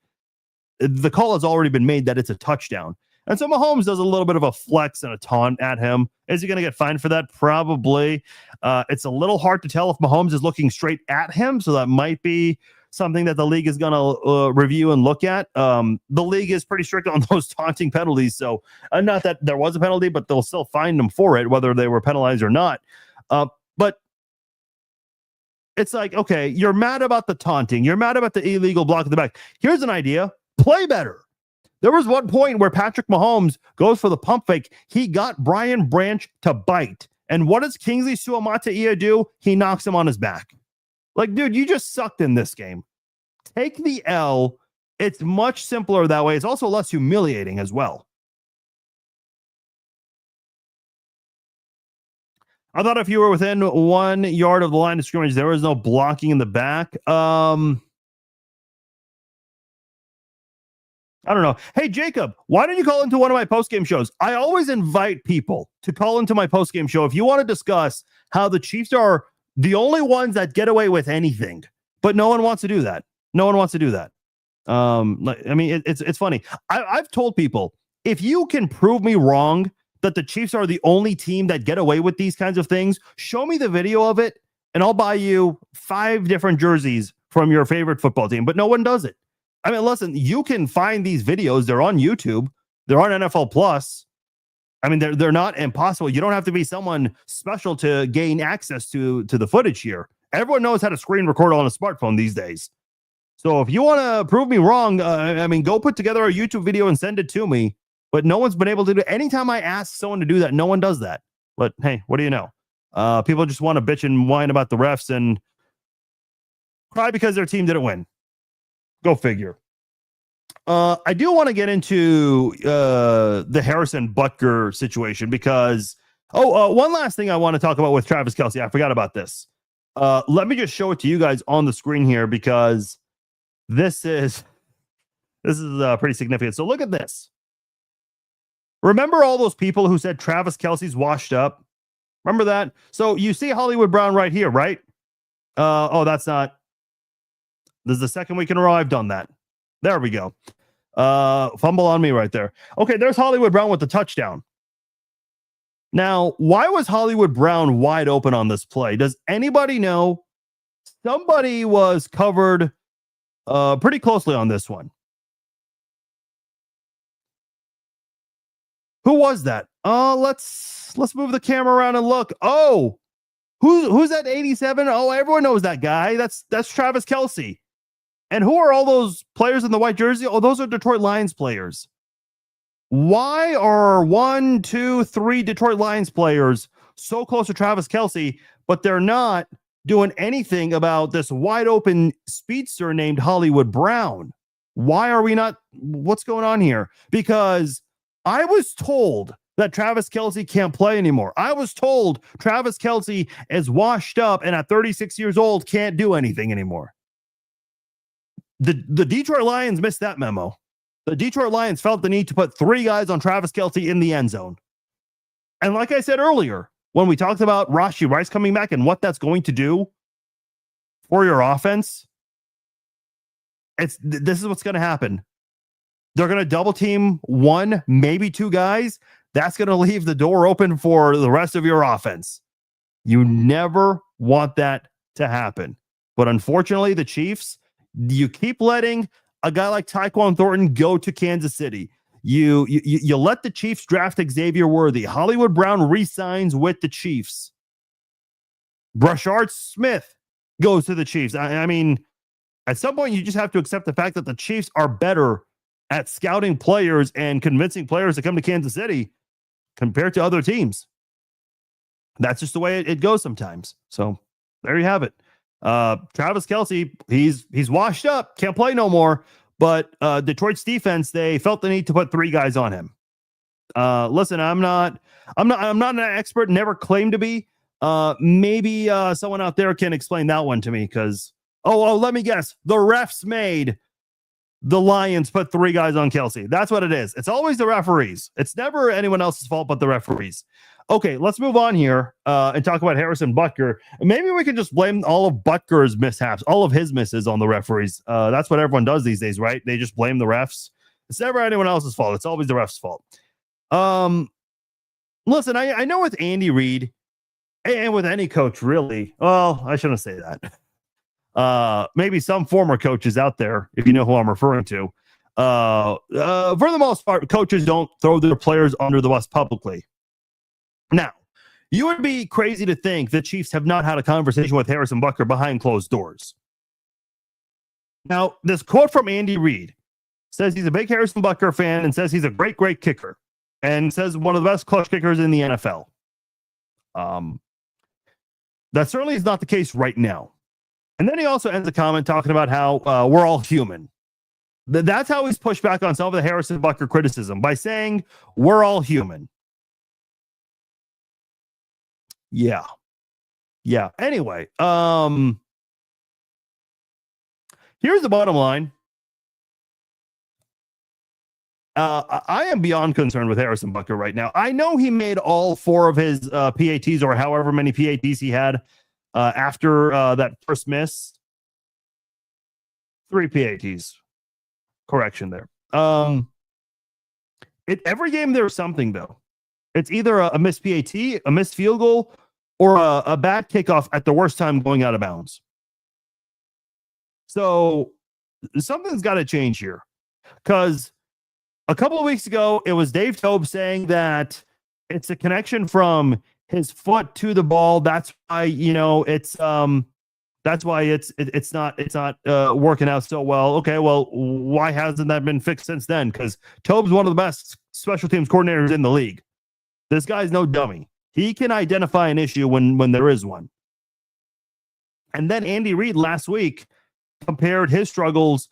The call has already been made that it's a touchdown. And so Mahomes does a little bit of a flex and a taunt at him. Is he going to get fined for that? Probably. It's a little hard to tell if Mahomes is looking straight at him, so that might be something that the league is going to review and look at. The league is pretty strict on those taunting penalties, so not that there was a penalty, but they'll still fine them for it, whether they were penalized or not. But it's like, okay, you're mad about the taunting. You're mad about the illegal block in the back. Here's an idea. Play better. There was one point where Patrick Mahomes goes for the pump fake. He got Brian Branch to bite. And what does Kingsley Suamataia do? He knocks him on his back. Like, dude, you just sucked in this game. Take the L. It's much simpler that way. It's also less humiliating as well. I thought if you were within 1 yard of the line of scrimmage, there was no blocking in the back. I don't know. Hey, Jacob, why don't you call into one of my postgame shows? I always invite people to call into my postgame show if you want to discuss how the Chiefs are the only ones that get away with anything, but no one wants to do that. No one wants to do that. I mean, it's funny. I've told people, if you can prove me wrong that the Chiefs are the only team that get away with these kinds of things, show me the video of it, and I'll buy you 5 different jerseys from your favorite football team. But no one does it. I mean, listen, you can find these videos. They're on YouTube. They're on NFL Plus. I mean, they're not impossible. You don't have to be someone special to gain access to the footage here. Everyone knows how to screen record on a smartphone these days. So if you want to prove me wrong, I mean, go put together a YouTube video and send it to me. But no one's been able to do it. Anytime I ask someone to do that, no one does that. But hey, what do you know? People just want to bitch and whine about the refs and cry because their team didn't win. Go figure. I do want to get into the Harrison Butker situation because, one last thing I want to talk about with Travis Kelce. I forgot about this. Let me just show it to you guys on the screen here because this is pretty significant. So look at this. Remember all those people who said Travis Kelce's washed up? Remember that? So you see Hollywood Brown right here, right? That's not. This is the second week in a row I've done that. There we go. Fumble on me right there. Okay, there's Hollywood Brown with the touchdown. Now, why was Hollywood Brown wide open on this play? Does anybody know? Somebody was covered pretty closely on this one. Who was that? Let's move the camera around and look. Oh, who's that 87? Oh, everyone knows that guy. That's Travis Kelce. And who are all those players in the white jersey? Oh, those are Detroit Lions players. Why are 1, 2, 3 Detroit Lions players so close to Travis Kelce, but they're not doing anything about this wide open speedster named Hollywood Brown? Why are we not? What's going on here? Because I was told that Travis Kelce can't play anymore. I was told Travis Kelce is washed up and at 36 years old can't do anything anymore. The Detroit Lions missed that memo. The Detroit Lions felt the need to put 3 guys on Travis Kelce in the end zone. And like I said earlier, when we talked about Rashee Rice coming back and what that's going to do for your offense, this is what's going to happen. They're going to double team 1, maybe 2 guys. That's going to leave the door open for the rest of your offense. You never want that to happen. But unfortunately, the Chiefs, you keep letting a guy like Tyquan Thornton go to Kansas City. You let the Chiefs draft Xavier Worthy. Hollywood Brown re-signs with the Chiefs. Brashard Smith goes to the Chiefs. I mean, at some point, you just have to accept the fact that the Chiefs are better at scouting players and convincing players to come to Kansas City compared to other teams. That's just the way it goes sometimes. So there you have it. Travis Kelce, he's washed up, can't play no more. But Detroit's defense, they felt the need to put 3 guys on him. Listen, I'm not an expert, never claimed to be. Maybe someone out there can explain that one to me because let me guess. The refs made the Lions put 3 guys on Kelce. That's what it is. It's always the referees. It's never anyone else's fault but the referees. Okay, let's move on here and talk about Harrison Butker. Maybe we can just blame all of Butker's mishaps, all of his misses on the referees. That's what everyone does these days, right? They just blame the refs. It's never anyone else's fault. It's always the refs' fault. Listen, I know with Andy Reid and with any coach, really. Well, I shouldn't say that. Maybe some former coaches out there, if you know who I'm referring to. For the most part, coaches don't throw their players under the bus publicly. Now, you would be crazy to think the Chiefs have not had a conversation with Harrison Butker behind closed doors. Now, this quote from Andy Reid says he's a big Harrison Butker fan and says he's a great, great kicker and says one of the best clutch kickers in the NFL. That certainly is not the case right now. And then he also ends the comment talking about how we're all human. That's how he's pushed back on some of the Harrison Butker criticism by saying we're all human. Yeah. Anyway, here's the bottom line. I am beyond concerned with Harrison Butker right now. I know he made all 4 of his PATs or however many PATs he had after that first miss. 3 PATs. Correction there. Every game there's something though. It's either a missed PAT, a missed field goal, or a bad kickoff at the worst time going out of bounds. So something's got to change here. Because a couple of weeks ago, it was Dave Toub saying that it's a connection from his foot to the ball. That's why, it's not working out so well. Okay, well, why hasn't that been fixed since then? Because Toub's one of the best special teams coordinators in the league. This guy's no dummy. He can identify an issue when there is one. And then Andy Reid last week compared his struggles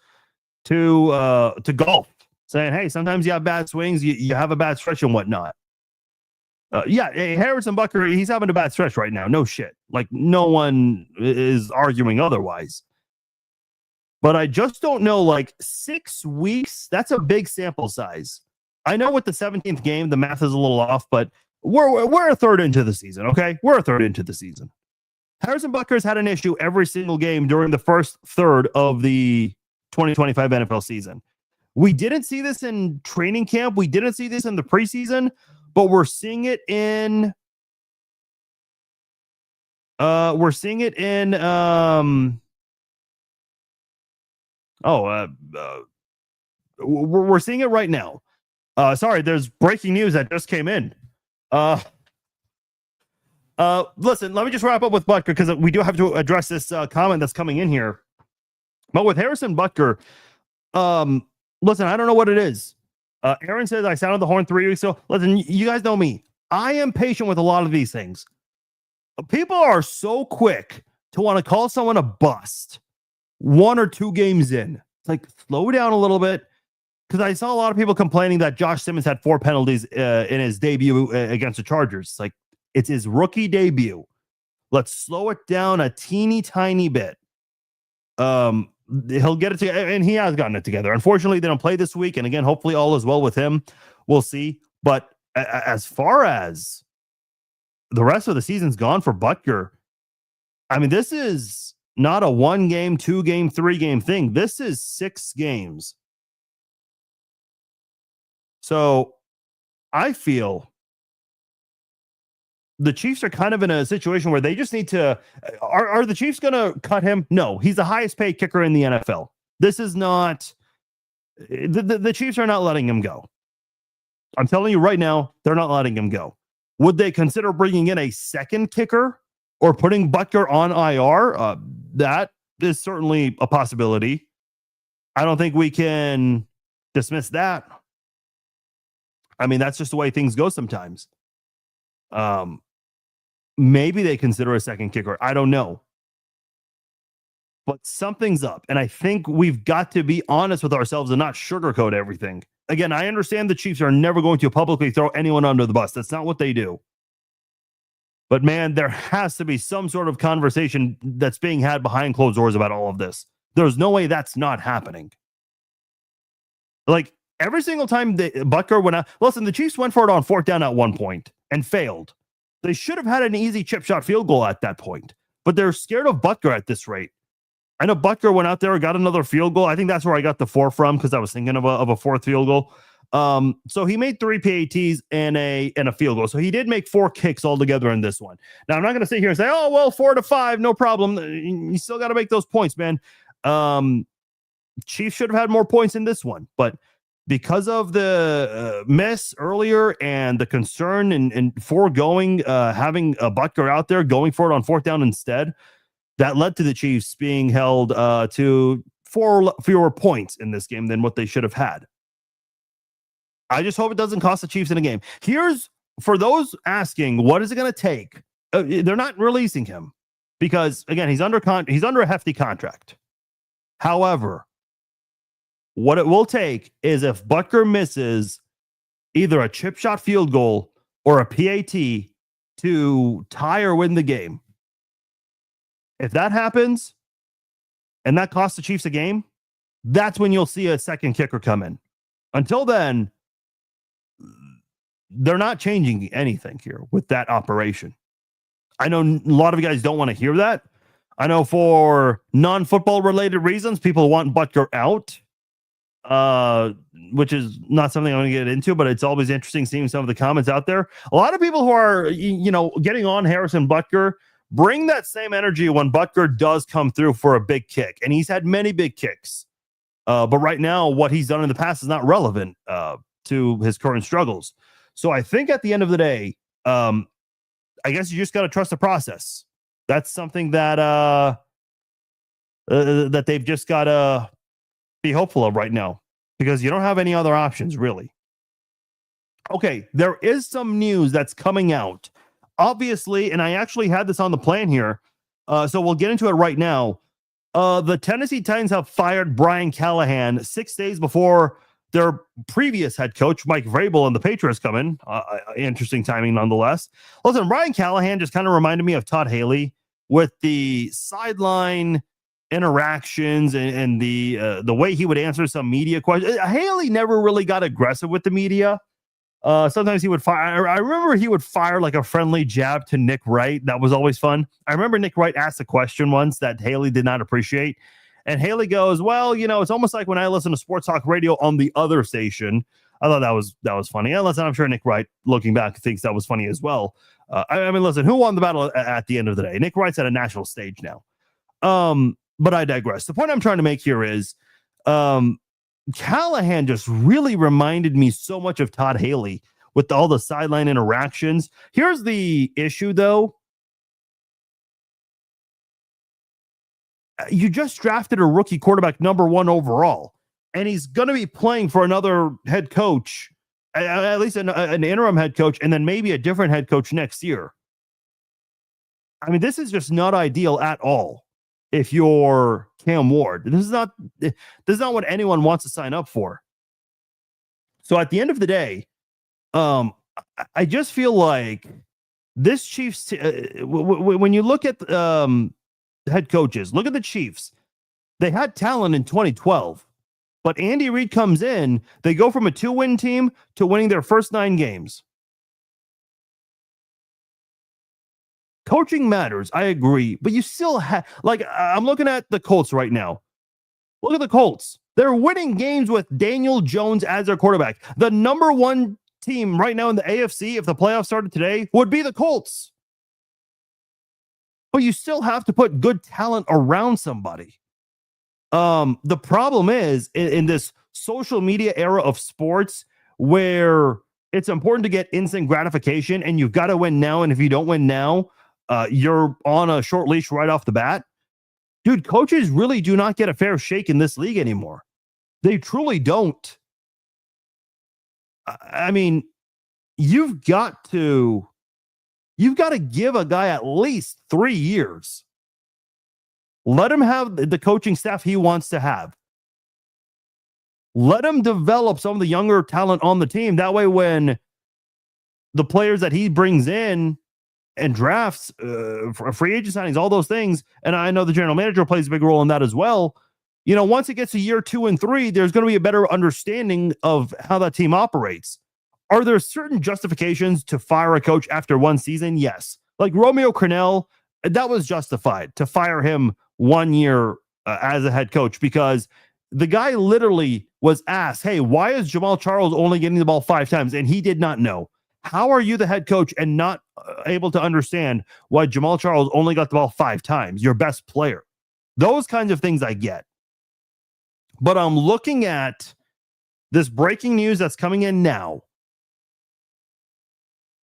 to golf, saying, hey, sometimes you have bad swings, you have a bad stretch and whatnot. Harrison Butker, he's having a bad stretch right now. No shit. Like, no one is arguing otherwise. But I just don't know, like 6 weeks, that's a big sample size. I know with the 17th game, the math is a little off, but we're a third into the season, okay? We're a third into the season. Harrison Butker's had an issue every single game during the first third of the 2025 NFL season. We didn't see this in training camp. We didn't see this in the preseason, but we're seeing it in we're seeing it right now. Sorry, there's breaking news that just came in. Listen, let me just wrap up with Butker because we do have to address this comment that's coming in here. But with Harrison Butker, listen, I don't know what it is. Aaron says I sounded the horn 3 weeks ago. Listen, you guys know me. I am patient with a lot of these things. People are so quick to want to call someone a bust 1 or 2 games in. It's like, slow down a little bit. Because I saw a lot of people complaining that Josh Simmons had 4 penalties in his debut against the Chargers. It's like, it's his rookie debut. Let's slow it down a teeny tiny bit. He'll get it together, and he has gotten it together. Unfortunately, they don't play this week, and again, hopefully all is well with him. We'll see. But as far as the rest of the season's gone for Butker, I mean, this is not a 1 game, 2 game, 3 game thing. This is 6 games. So I feel the Chiefs are kind of in a situation where they just need to. Are the Chiefs going to cut him? No, he's the highest paid kicker in the NFL. This is not. The Chiefs are not letting him go. I'm telling you right now, they're not letting him go. Would they consider bringing in a second kicker or putting Butker on IR? That is certainly a possibility. I don't think we can dismiss that. I mean, that's just the way things go sometimes. Maybe they consider a second kicker. I don't know. But something's up. And I think we've got to be honest with ourselves and not sugarcoat everything. Again, I understand the Chiefs are never going to publicly throw anyone under the bus. That's not what they do. But man, there has to be some sort of conversation that's being had behind closed doors about all of this. There's no way that's not happening. Like, every single time Butker went out, listen, the Chiefs went for it on 4th down at one point and failed. They should have had an easy chip shot field goal at that point, but they're scared of Butker at this rate. I know Butker went out there and got another field goal. I think that's where I got the 4 from because I was thinking of a 4th field goal. So he made 3 PATs and a field goal. So he did make 4 kicks altogether in this one. Now, I'm not going to sit here and say, oh, well, 4-5, no problem. You still got to make those points, man. Chiefs should have had more points in this one, but because of the miss earlier and the concern and foregoing having a Butker out there going for it on 4th down instead, that led to the Chiefs being held to 4 fewer points in this game than what they should have had. I just hope it doesn't cost the Chiefs in a game. Here's, for those asking, what is it going to take? They're not releasing him because, again, he's under a hefty contract. However, what it will take is if Butker misses either a chip shot field goal or a PAT to tie or win the game. If that happens and that costs the Chiefs a game, that's when you'll see a second kicker come in. Until then, they're not changing anything here with that operation. I know a lot of you guys don't want to hear that. I know for non-football related reasons, people want Butker out. Which is not something I'm going to get into, but it's always interesting seeing some of the comments out there. A lot of people who are, getting on Harrison Butker, bring that same energy when Butker does come through for a big kick. And he's had many big kicks. But right now, what he's done in the past is not relevant to his current struggles. So I think at the end of the day, I guess you just got to trust the process. That's something that that they've just got to be hopeful of right now because you don't have any other options, really. Okay, there is some news that's coming out obviously, and I actually had this on the plan here, so we'll get into it right now. The Tennessee Titans have fired Brian Callahan 6 days before their previous head coach, Mike Vrabel, and the Patriots come in. Interesting timing nonetheless. Listen, Brian Callahan just kind of reminded me of Todd Haley with the sideline interactions and the way he would answer some media questions. Haley never really got aggressive with the media. Sometimes he would fire. I remember he would fire like a friendly jab to Nick Wright. That was always fun. I remember Nick Wright asked a question once that Haley did not appreciate. And Haley goes, well, it's almost like when I listen to sports talk radio on the other station. I thought that was funny. And listen, I'm sure Nick Wright, looking back, thinks that was funny as well. I mean, listen, who won the battle at the end of the day? Nick Wright's at a national stage now. But I digress. The point I'm trying to make here is Callahan just really reminded me so much of Todd Haley with all the sideline interactions. Here's the issue, though. You just drafted a rookie quarterback number 1 overall, and he's going to be playing for another head coach, at least an interim head coach, and then maybe a different head coach next year. I mean, this is just not ideal at all. If you're Cam Ward, this is not what anyone wants to sign up for. So at the end of the day, I just feel like this Chiefs, when you look at head coaches, look at the Chiefs. They had talent in 2012, but Andy Reid comes in, they go from a 2-win team to winning their first 9 games. Coaching matters, I agree, but you still have, like, I'm looking at the Colts right now. Look at the Colts. They're winning games with Daniel Jones as their quarterback. The number 1 team right now in the AFC, if the playoffs started today, would be the Colts. But you still have to put good talent around somebody. The problem is in this social media era of sports where it's important to get instant gratification and you've got to win now. And if you don't win now, you're on a short leash right off the bat. Dude, coaches really do not get a fair shake in this league anymore. They truly don't. I mean, you've got to give a guy at least 3 years. Let him have the coaching staff he wants to have. Let him develop some of the younger talent on the team. That way, when the players that he brings in and drafts, free agent signings, all those things, and I know the general manager plays a big role in that as well. Once it gets to year 2 and 3, there's going to be a better understanding of how that team operates. Are there certain justifications to fire a coach after 1 season? Yes. Like Romeo Crennel, that was justified to fire him 1 year as a head coach because the guy literally was asked, hey, why is Jamal Charles only getting the ball 5 times? And he did not know. How are you the head coach and not able to understand why Jamal Charles only got the ball 5 times? Your best player. Those kinds of things I get. But I'm looking at this breaking news that's coming in now.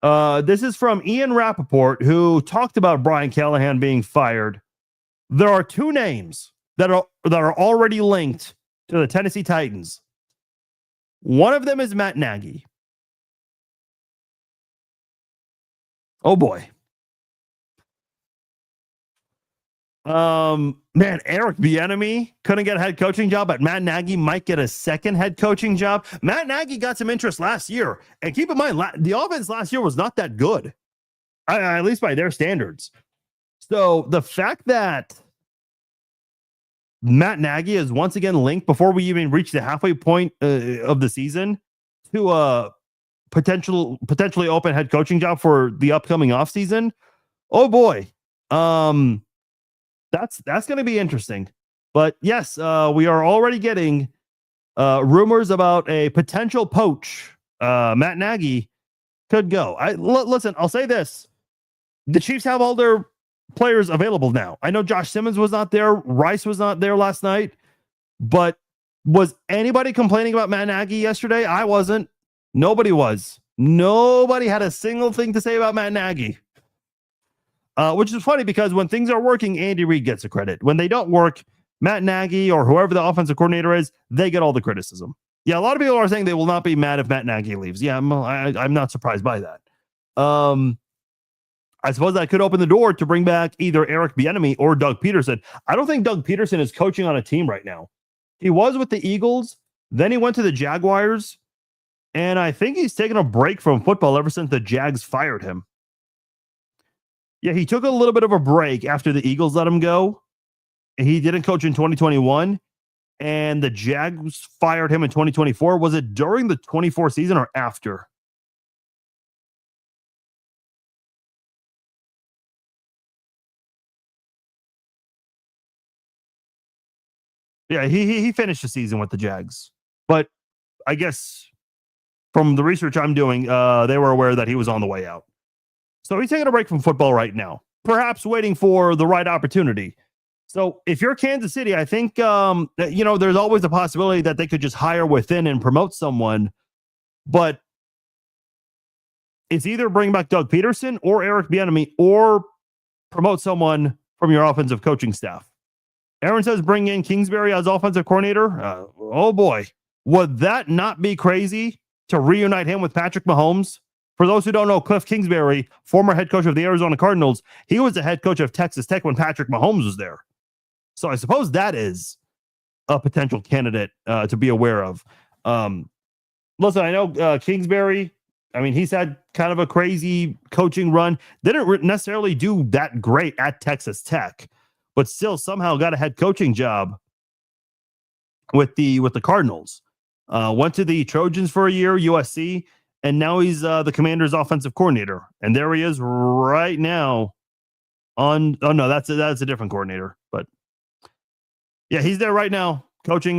This is from Ian Rappaport, who talked about Brian Callahan being fired. There are 2 names that are already linked to the Tennessee Titans. One of them is Matt Nagy. Oh boy. Man, Eric Bieniemy couldn't get a head coaching job, but Matt Nagy might get a second head coaching job. Matt Nagy got some interest last year, and keep in mind, the offense last year was not that good, at least by their standards. So the fact that Matt Nagy is once again linked before we even reach the halfway point of the season to a potentially open head coaching job for the upcoming offseason. Oh boy. That's going to be interesting. But yes, we are already getting rumors about a potential poach. Matt Nagy could go. Listen, I'll say this. The Chiefs have all their players available now. I know Josh Simmons was not there. Rice was not there last night. But was anybody complaining about Matt Nagy yesterday? I wasn't. Nobody was. Nobody had a single thing to say about Matt Nagy. Which is funny because when things are working, Andy Reid gets the credit. When they don't work, Matt Nagy or whoever the offensive coordinator is, they get all the criticism. Yeah, a lot of people are saying they will not be mad if Matt Nagy leaves. Yeah, I'm not surprised by that. I suppose that could open the door to bring back either Eric Bieniemy or Doug Peterson. I don't think Doug Peterson is coaching on a team right now. He was with the Eagles, then he went to the Jaguars, and I think he's taken a break from football ever since the Jags fired him. Yeah, he took a little bit of a break after the Eagles let him go. He didn't coach in 2021, and the Jags fired him in 2024. Was it during the 24 season or after? Yeah, he finished the season with the Jags. But I guess from the research I'm doing, they were aware that he was on the way out. So he's taking a break from football right now, perhaps waiting for the right opportunity. So if you're Kansas City, I think, there's always a possibility that they could just hire within and promote someone. But it's either bring back Doug Peterson or Eric Bieniemy or promote someone from your offensive coaching staff. Aaron says bring in Kingsbury as offensive coordinator. Oh boy. Would that not be crazy to reunite him with Patrick Mahomes? For those who don't know, Cliff Kingsbury, former head coach of the Arizona Cardinals, he was the head coach of Texas Tech when Patrick Mahomes was there. So I suppose that is a potential candidate to be aware of. Listen, I know Kingsbury, I mean, he's had kind of a crazy coaching run. Didn't necessarily do that great at Texas Tech, but still somehow got a head coaching job with the Cardinals. Went to the Trojans for a year, USC, and now he's the Commanders' offensive coordinator. And there he is right now on. Oh no, that's a different coordinator. But yeah, he's there right now coaching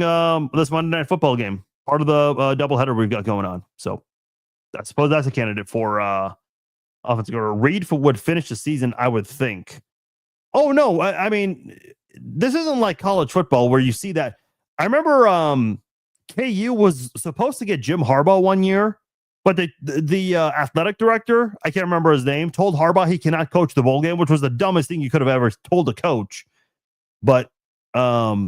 this Monday Night Football game, part of the doubleheader we've got going on. So I suppose that's a candidate for offensive coordinator. Reed would finish the season, I would think. Oh no, I mean, this isn't like college football where you see that. I remember KU was supposed to get Jim Harbaugh one year, but the athletic director, I can't remember his name, told Harbaugh he cannot coach the bowl game, which was the dumbest thing you could have ever told a coach. But yeah,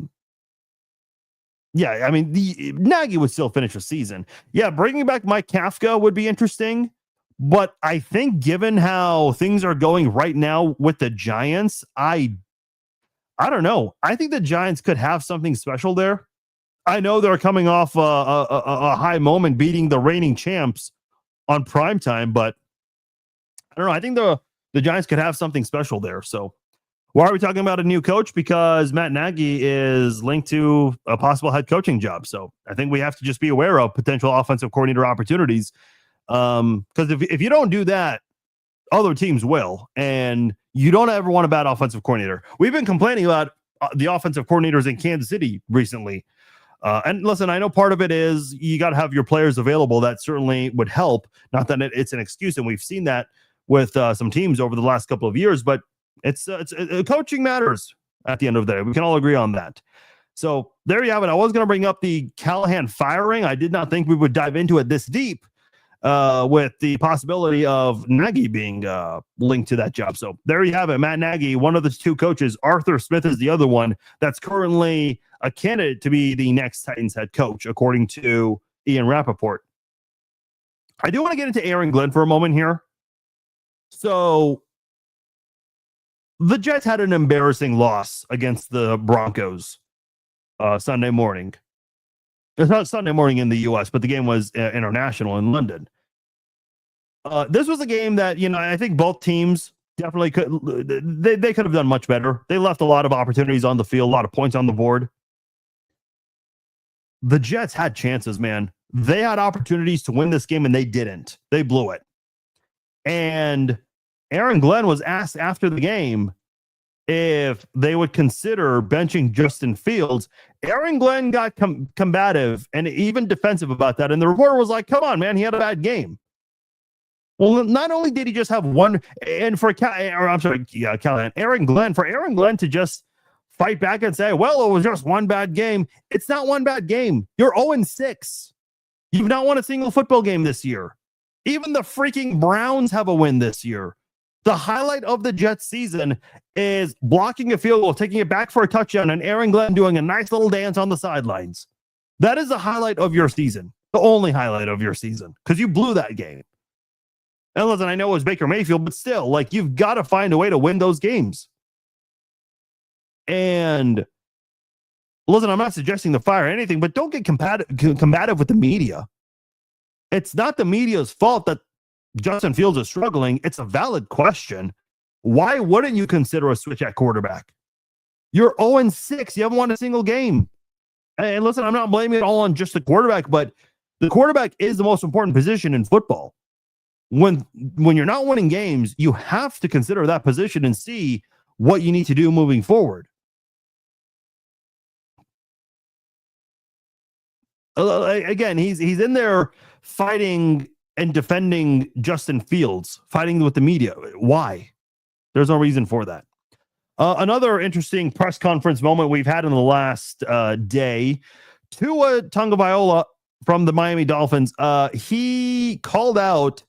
I mean, the Nagy would still finish the season. Yeah, bringing back Mike Kafka would be interesting. But I think given how things are going right now with the Giants, I don't know. I think the Giants could have something special there. I know they're coming off a high moment beating the reigning champs on primetime, but I don't know. I think the Giants could have something special there. So why are we talking about a new coach? Because Matt Nagy is linked to a possible head coaching job. So I think we have to just be aware of potential offensive coordinator opportunities. Because if you don't do that, other teams will, and you don't ever want a bad offensive coordinator. We've been complaining about the offensive coordinators in Kansas City recently. And listen, I know part of it is you got to have your players available. That certainly would help. Not that it's an excuse, and we've seen that with some teams over the last couple of years. But it's coaching matters at the end of the day. We can all agree on that. So there you have it. I was going to bring up the Callahan firing. I did not think we would dive into it this deep. With the possibility of Nagy being linked to that job. So there you have it. Matt Nagy, one of the two coaches. Arthur Smith is the other one that's currently a candidate to be the next Titans head coach, according to Ian Rappaport. I do want to get into Aaron Glenn for a moment here. So the Jets had an embarrassing loss against the Broncos Sunday morning. It's not Sunday morning in the U.S., but the game was international in London. This was a game that, I think both teams definitely they could have done much better. They left a lot of opportunities on the field, a lot of points on the board. The Jets had chances, man. They had opportunities to win this game, and they didn't. They blew it. And Aaron Glenn was asked after the game if they would consider benching Justin Fields. Aaron Glenn got combative and even defensive about that. And the reporter was like, come on, man, he had a bad game. Well, not only did he just have one, and for Callahan, Aaron Glenn to just fight back and say, well, it was just one bad game. It's not one bad game. You're 0-6. You've not won a single football game this year. Even the freaking Browns have a win this year. The highlight of the Jets season is blocking a field goal, taking it back for a touchdown, and Aaron Glenn doing a nice little dance on the sidelines. That is the highlight of your season. The only highlight of your season, because you blew that game. And listen, I know it was Baker Mayfield, but still, like, you've got to find a way to win those games. And listen, I'm not suggesting to fire anything, but don't get combative with the media. It's not the media's fault that Justin Fields is struggling. It's a valid question. Why wouldn't you consider a switch at quarterback? You're 0-6. You haven't won a single game. And listen, I'm not blaming it all on just the quarterback, but the quarterback is the most important position in football. When you're not winning games, you have to consider that position and see what you need to do moving forward. Again, he's in there fighting and defending Justin Fields, fighting with the media. Why? There's no reason for that. Another interesting press conference moment we've had in the last day. Tua Tagovailoa from the Miami Dolphins, he called out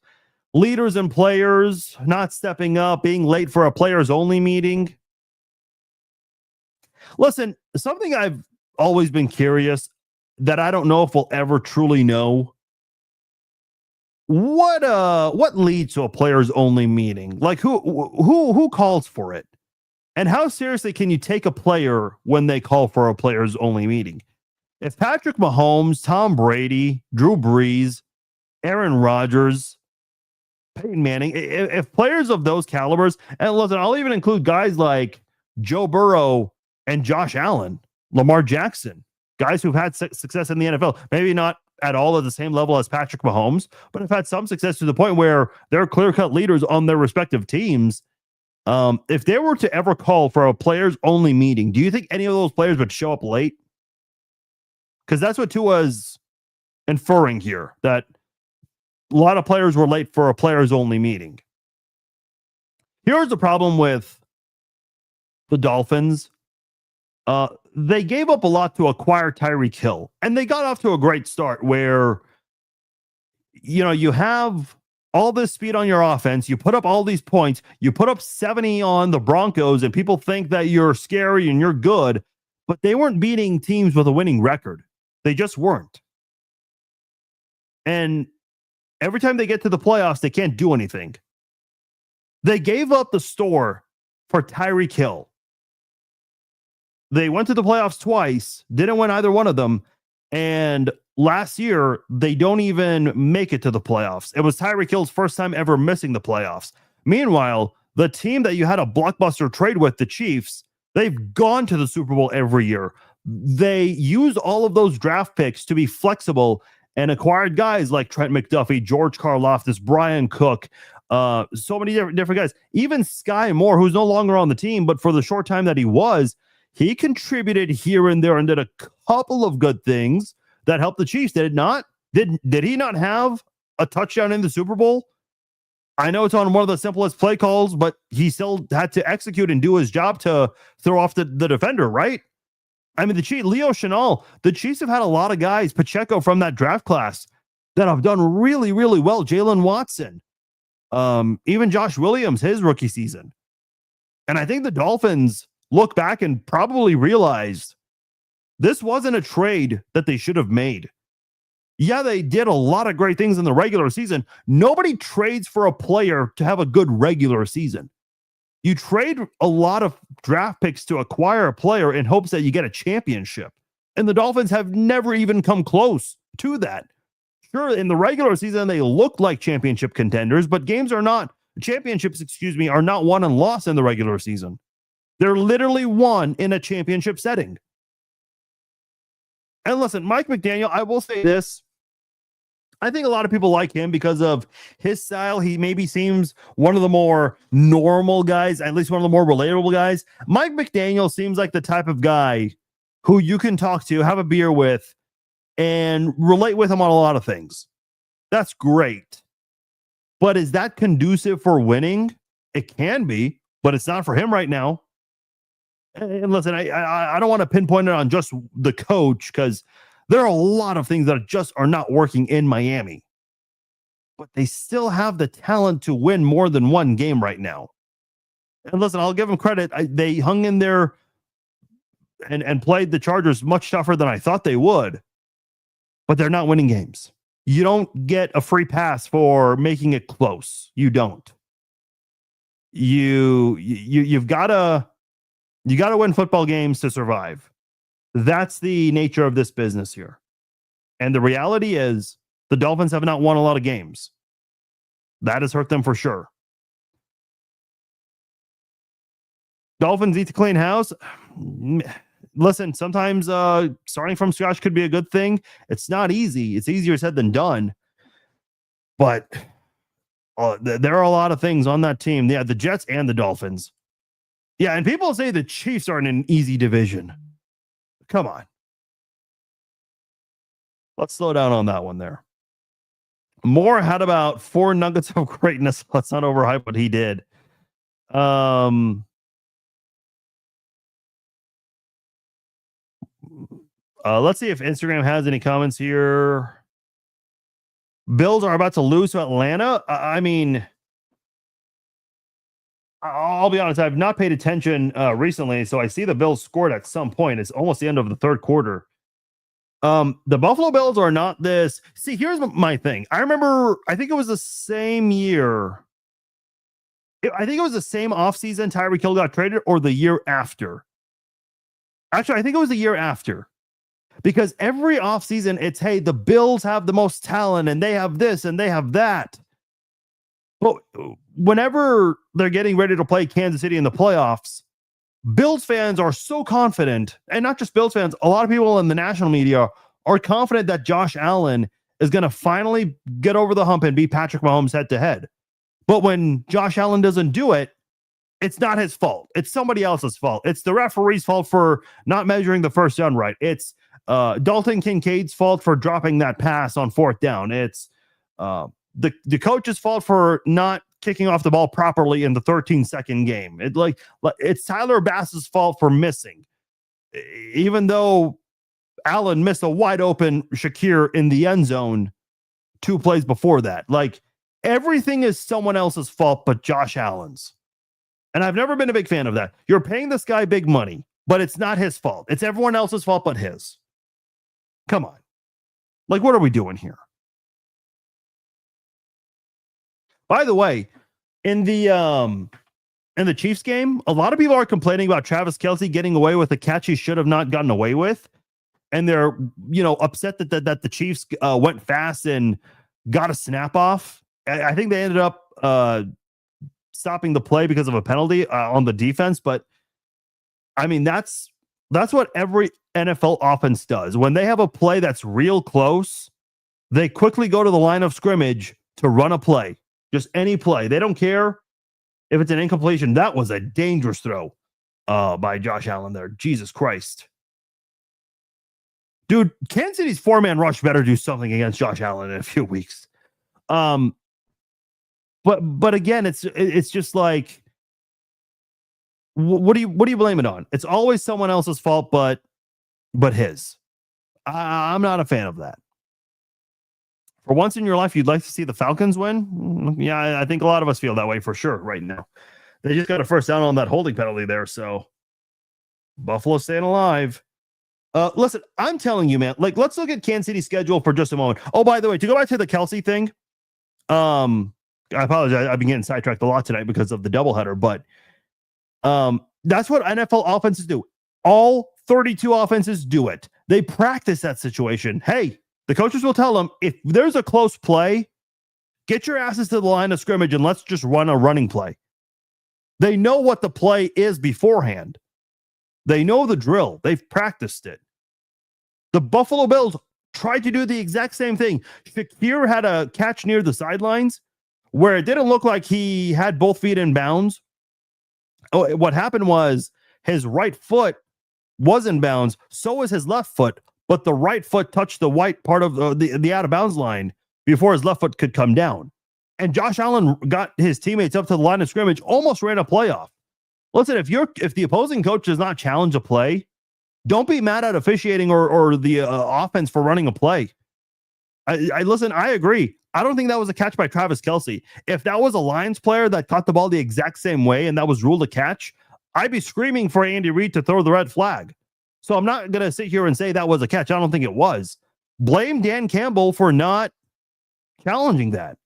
leaders and players not stepping up, being late for a players-only meeting. Listen, something I've always been curious that I don't know if we'll ever truly know. What leads to a players-only meeting? Like, who calls for it? And how seriously can you take a player when they call for a players-only meeting? If Patrick Mahomes, Tom Brady, Drew Brees, Aaron Rodgers, Peyton Manning, if players of those calibers, and listen, I'll even include guys like Joe Burrow and Josh Allen, Lamar Jackson, guys who've had success in the NFL, maybe not at all at the same level as Patrick Mahomes, but have had some success to the point where they're clear-cut leaders on their respective teams. If they were to ever call for a players-only meeting, do you think any of those players would show up late? Because that's what Tua's inferring here, that a lot of players were late for a players-only meeting. Here's the problem with the Dolphins. They gave up a lot to acquire Tyreek Hill, and they got off to a great start where, you have all this speed on your offense, you put up all these points, you put up 70 on the Broncos, and people think that you're scary and you're good, but they weren't beating teams with a winning record. They just weren't. And every time they get to the playoffs, they can't do anything. They gave up the store for Tyreek Hill. They went to the playoffs twice, didn't win either one of them, and last year, they don't even make it to the playoffs. It was Tyreek Hill's first time ever missing the playoffs. Meanwhile, the team that you had a blockbuster trade with, the Chiefs, they've gone to the Super Bowl every year. They use all of those draft picks to be flexible and acquired guys like Trent McDuffie, George Karlaftis, Brian Cook, so many different guys. Even Sky Moore, who's no longer on the team, but for the short time that he was, he contributed here and there and did a couple of good things that helped the Chiefs. Did it not? Did he not have a touchdown in the Super Bowl? I know it's on one of the simplest play calls, but he still had to execute and do his job to throw off the defender, right? I mean, Leo Chenal, the Chiefs have had a lot of guys, Pacheco from that draft class, that have done really, really well. Jalen Watson, even Josh Williams, his rookie season. And I think the Dolphins look back and probably realized this wasn't a trade that they should have made. Yeah, they did a lot of great things in the regular season. Nobody trades for a player to have a good regular season. You trade a lot of draft picks to acquire a player in hopes that you get a championship. And the Dolphins have never even come close to that. Sure, in the regular season, they look like championship contenders, but championships are not won and lost in the regular season. They're literally won in a championship setting. And listen, Mike McDaniel, I will say this. I think a lot of people like him because of his style. He maybe seems one of the more normal guys, at least one of the more relatable guys. Mike McDaniel seems like the type of guy who you can talk to, have a beer with, and relate with him on a lot of things. That's great. But is that conducive for winning? It can be, but it's not for him right now. And listen, I don't want to pinpoint it on just the coach, because there are a lot of things that just are not working in Miami. But they still have the talent to win more than one game right now. And listen, I'll give them credit. They hung in there and played the Chargers much tougher than I thought they would. But they're not winning games. You don't get a free pass for making it close. You don't. You've got to win football games to survive. That's the nature of this business here. And the reality is the Dolphins have not won a lot of games. That has hurt them for sure. Dolphins need to clean house. Listen, sometimes starting from scratch could be a good thing. It's not easy. It's easier said than done. But there are a lot of things on that team. Yeah, the Jets and the Dolphins. Yeah, and people say the Chiefs are in an easy division. Come on. Let's slow down on that one there. Moore had about 4 nuggets of greatness. Let's not overhype what he did. Let's see if Instagram has any comments here. Bills are about to lose to Atlanta. I mean, I'll be honest, I've not paid attention recently, so I see the Bills scored at some point. It's almost the end of the third quarter. The Buffalo Bills are not this. See, here's my thing. I think it was the same year. I think it was the same offseason Tyreek Hill got traded, or the year after. Actually, I think it was the year after. Because every offseason, it's, hey, the Bills have the most talent, and they have this, and they have that. But whenever they're getting ready to play Kansas City in the playoffs, Bills fans are so confident, and not just Bills fans, a lot of people in the national media are confident that Josh Allen is going to finally get over the hump and beat Patrick Mahomes head-to-head. But when Josh Allen doesn't do it, it's not his fault. It's somebody else's fault. It's the referee's fault for not measuring the first down right. It's Dalton Kincaid's fault for dropping that pass on 4th down. It's the coach's fault for not kicking off the ball properly in the 13-second game. It's Tyler Bass's fault for missing, even though Allen missed a wide open Shakir in the end zone 2 plays before that. Everything is someone else's fault but Josh Allen's. And I've never been a big fan of that. You're paying this guy big money, but it's not his fault. It's everyone else's fault but his. Come on. What are we doing here? By the way, in the Chiefs game, a lot of people are complaining about Travis Kelce getting away with a catch he should have not gotten away with. And they're, upset that the Chiefs went fast and got a snap off. I think they ended up stopping the play because of a penalty on the defense. But I mean, that's what every NFL offense does. When they have a play that's real close, they quickly go to the line of scrimmage to run a play. Just any play. They don't care if it's an incompletion. That was a dangerous throw by Josh Allen there. Jesus Christ. Dude, Kansas City's 4-man rush better do something against Josh Allen in a few weeks. But again, it's just like, what do you blame it on? It's always someone else's fault, but his. I'm not a fan of that. For once in your life, you'd like to see the Falcons win? Yeah, I think a lot of us feel that way for sure right now. They just got a first down on that holding penalty there, so Buffalo staying alive. Listen, I'm telling you, man, let's look at Kansas City's schedule for just a moment. Oh, by the way, to go back to the Kelce thing, I apologize. I've been getting sidetracked a lot tonight because of the doubleheader, but that's what NFL offenses do. All 32 offenses do it. They practice that situation. Hey, the coaches will tell them, if there's a close play, get your asses to the line of scrimmage and let's just run a running play. They know what the play is beforehand. They know the drill. They've practiced it. The Buffalo Bills tried to do the exact same thing. Shakir had a catch near the sidelines where it didn't look like he had both feet in bounds. Oh, what happened was his right foot was in bounds. So was his left foot, but the right foot touched the white part of the out of bounds line before his left foot could come down. And Josh Allen got his teammates up to the line of scrimmage, almost ran a playoff. Listen, if the opposing coach does not challenge a play, don't be mad at officiating or the offense for running a play. I agree. I don't think that was a catch by Travis Kelce. If that was a Lions player that caught the ball the exact same way and that was ruled a catch, I'd be screaming for Andy Reid to throw the red flag. So I'm not going to sit here and say that was a catch. I don't think it was. Blame Dan Campbell for not challenging that.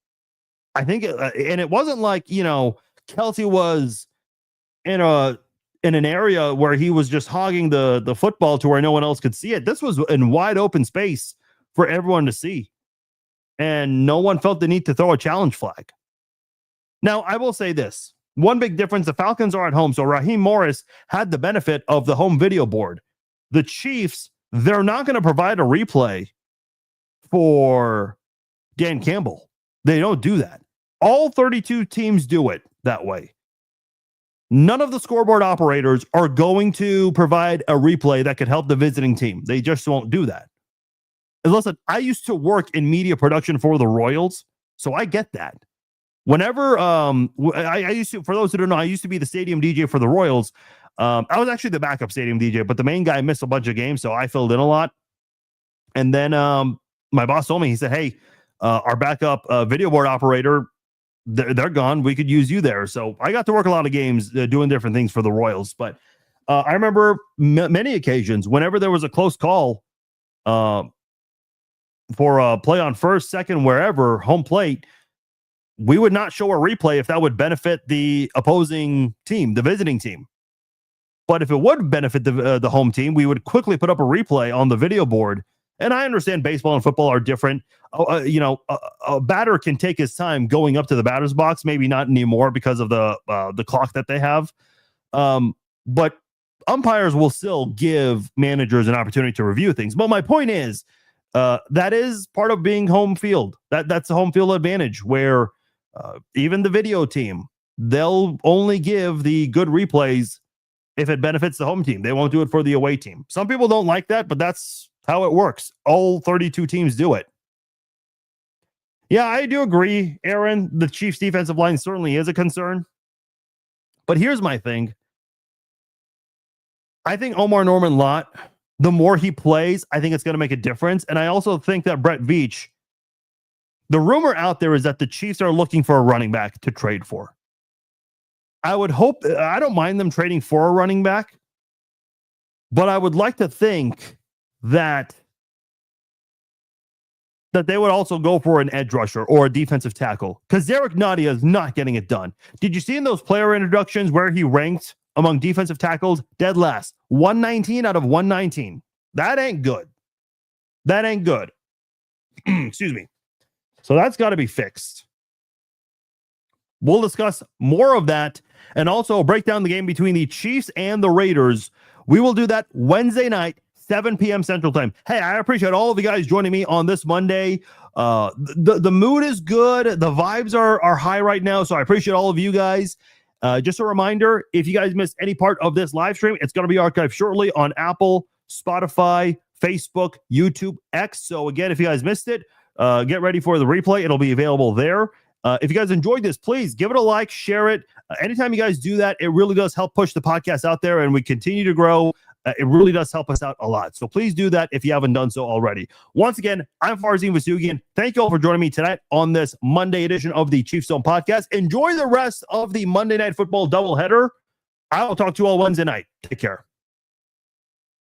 I think, and it wasn't like, Kelsey was in an area where he was just hogging the football to where no one else could see it. This was in wide open space for everyone to see. And no one felt the need to throw a challenge flag. Now, I will say this. One big difference, the Falcons are at home, so Raheem Morris had the benefit of the home video board. The Chiefs, they're not going to provide a replay for Dan Campbell. They don't do that. All 32 teams do it that way. None of the scoreboard operators are going to provide a replay that could help the visiting team. They just won't do that. And listen, I used to work in media production for the Royals, so I get that. Whenever I used to, for those who don't know, I used to be the stadium DJ for the Royals. I was actually the backup stadium DJ, but the main guy missed a bunch of games, so I filled in a lot. And then my boss told me, he said, hey, our backup video board operator, they're gone. We could use you there. So I got to work a lot of games doing different things for the Royals. But I remember many occasions, whenever there was a close call for a play on first, second, wherever, home plate, we would not show a replay if that would benefit the opposing team, the visiting team. But if it would benefit the home team, we would quickly put up a replay on the video board. And I understand baseball and football are different. A batter can take his time going up to the batter's box. Maybe not anymore because of the clock that they have. But umpires will still give managers an opportunity to review things. But my point is, that is part of being home field. That's a home field advantage where even the video team, they'll only give the good replays if it benefits the home team. They won't do it for the away team. Some people don't like that, but that's how it works. All 32 teams do it. Yeah, I do agree, Aaron. The Chiefs' defensive line certainly is a concern. But here's my thing. I think Omar Norman Lott, the more he plays, I think it's going to make a difference. And I also think that Brett Veach, the rumor out there is that the Chiefs are looking for a running back to trade for. I would hope, I don't mind them trading for a running back, but I would like to think that they would also go for an edge rusher or a defensive tackle, because Derek Nadia is not getting it done. Did you see in those player introductions where he ranked among defensive tackles? Dead last, 119 out of 119. That ain't good. That ain't good. Excuse me. So that's got to be fixed. We'll discuss more of that and also break down the game between the Chiefs and the Raiders. We will do that Wednesday night, 7 p.m. Central Time. Hey, I appreciate all of you guys joining me on this Monday. The mood is good. The vibes are high right now, so I appreciate all of you guys. Just a reminder, if you guys missed any part of this live stream, it's going to be archived shortly on Apple, Spotify, Facebook, YouTube, X. So again, if you guys missed it, get ready for the replay. It'll be available there. If you guys enjoyed this, please give it a like, share it. Anytime you guys do that, it really does help push the podcast out there and we continue to grow. It really does help us out a lot. So please do that if you haven't done so already. Once again, I'm Farzin Vasugian. Thank you all for joining me tonight on this Monday edition of the Chiefs Zone podcast. Enjoy the rest of the Monday Night Football doubleheader. I will talk to you all Wednesday night. Take care.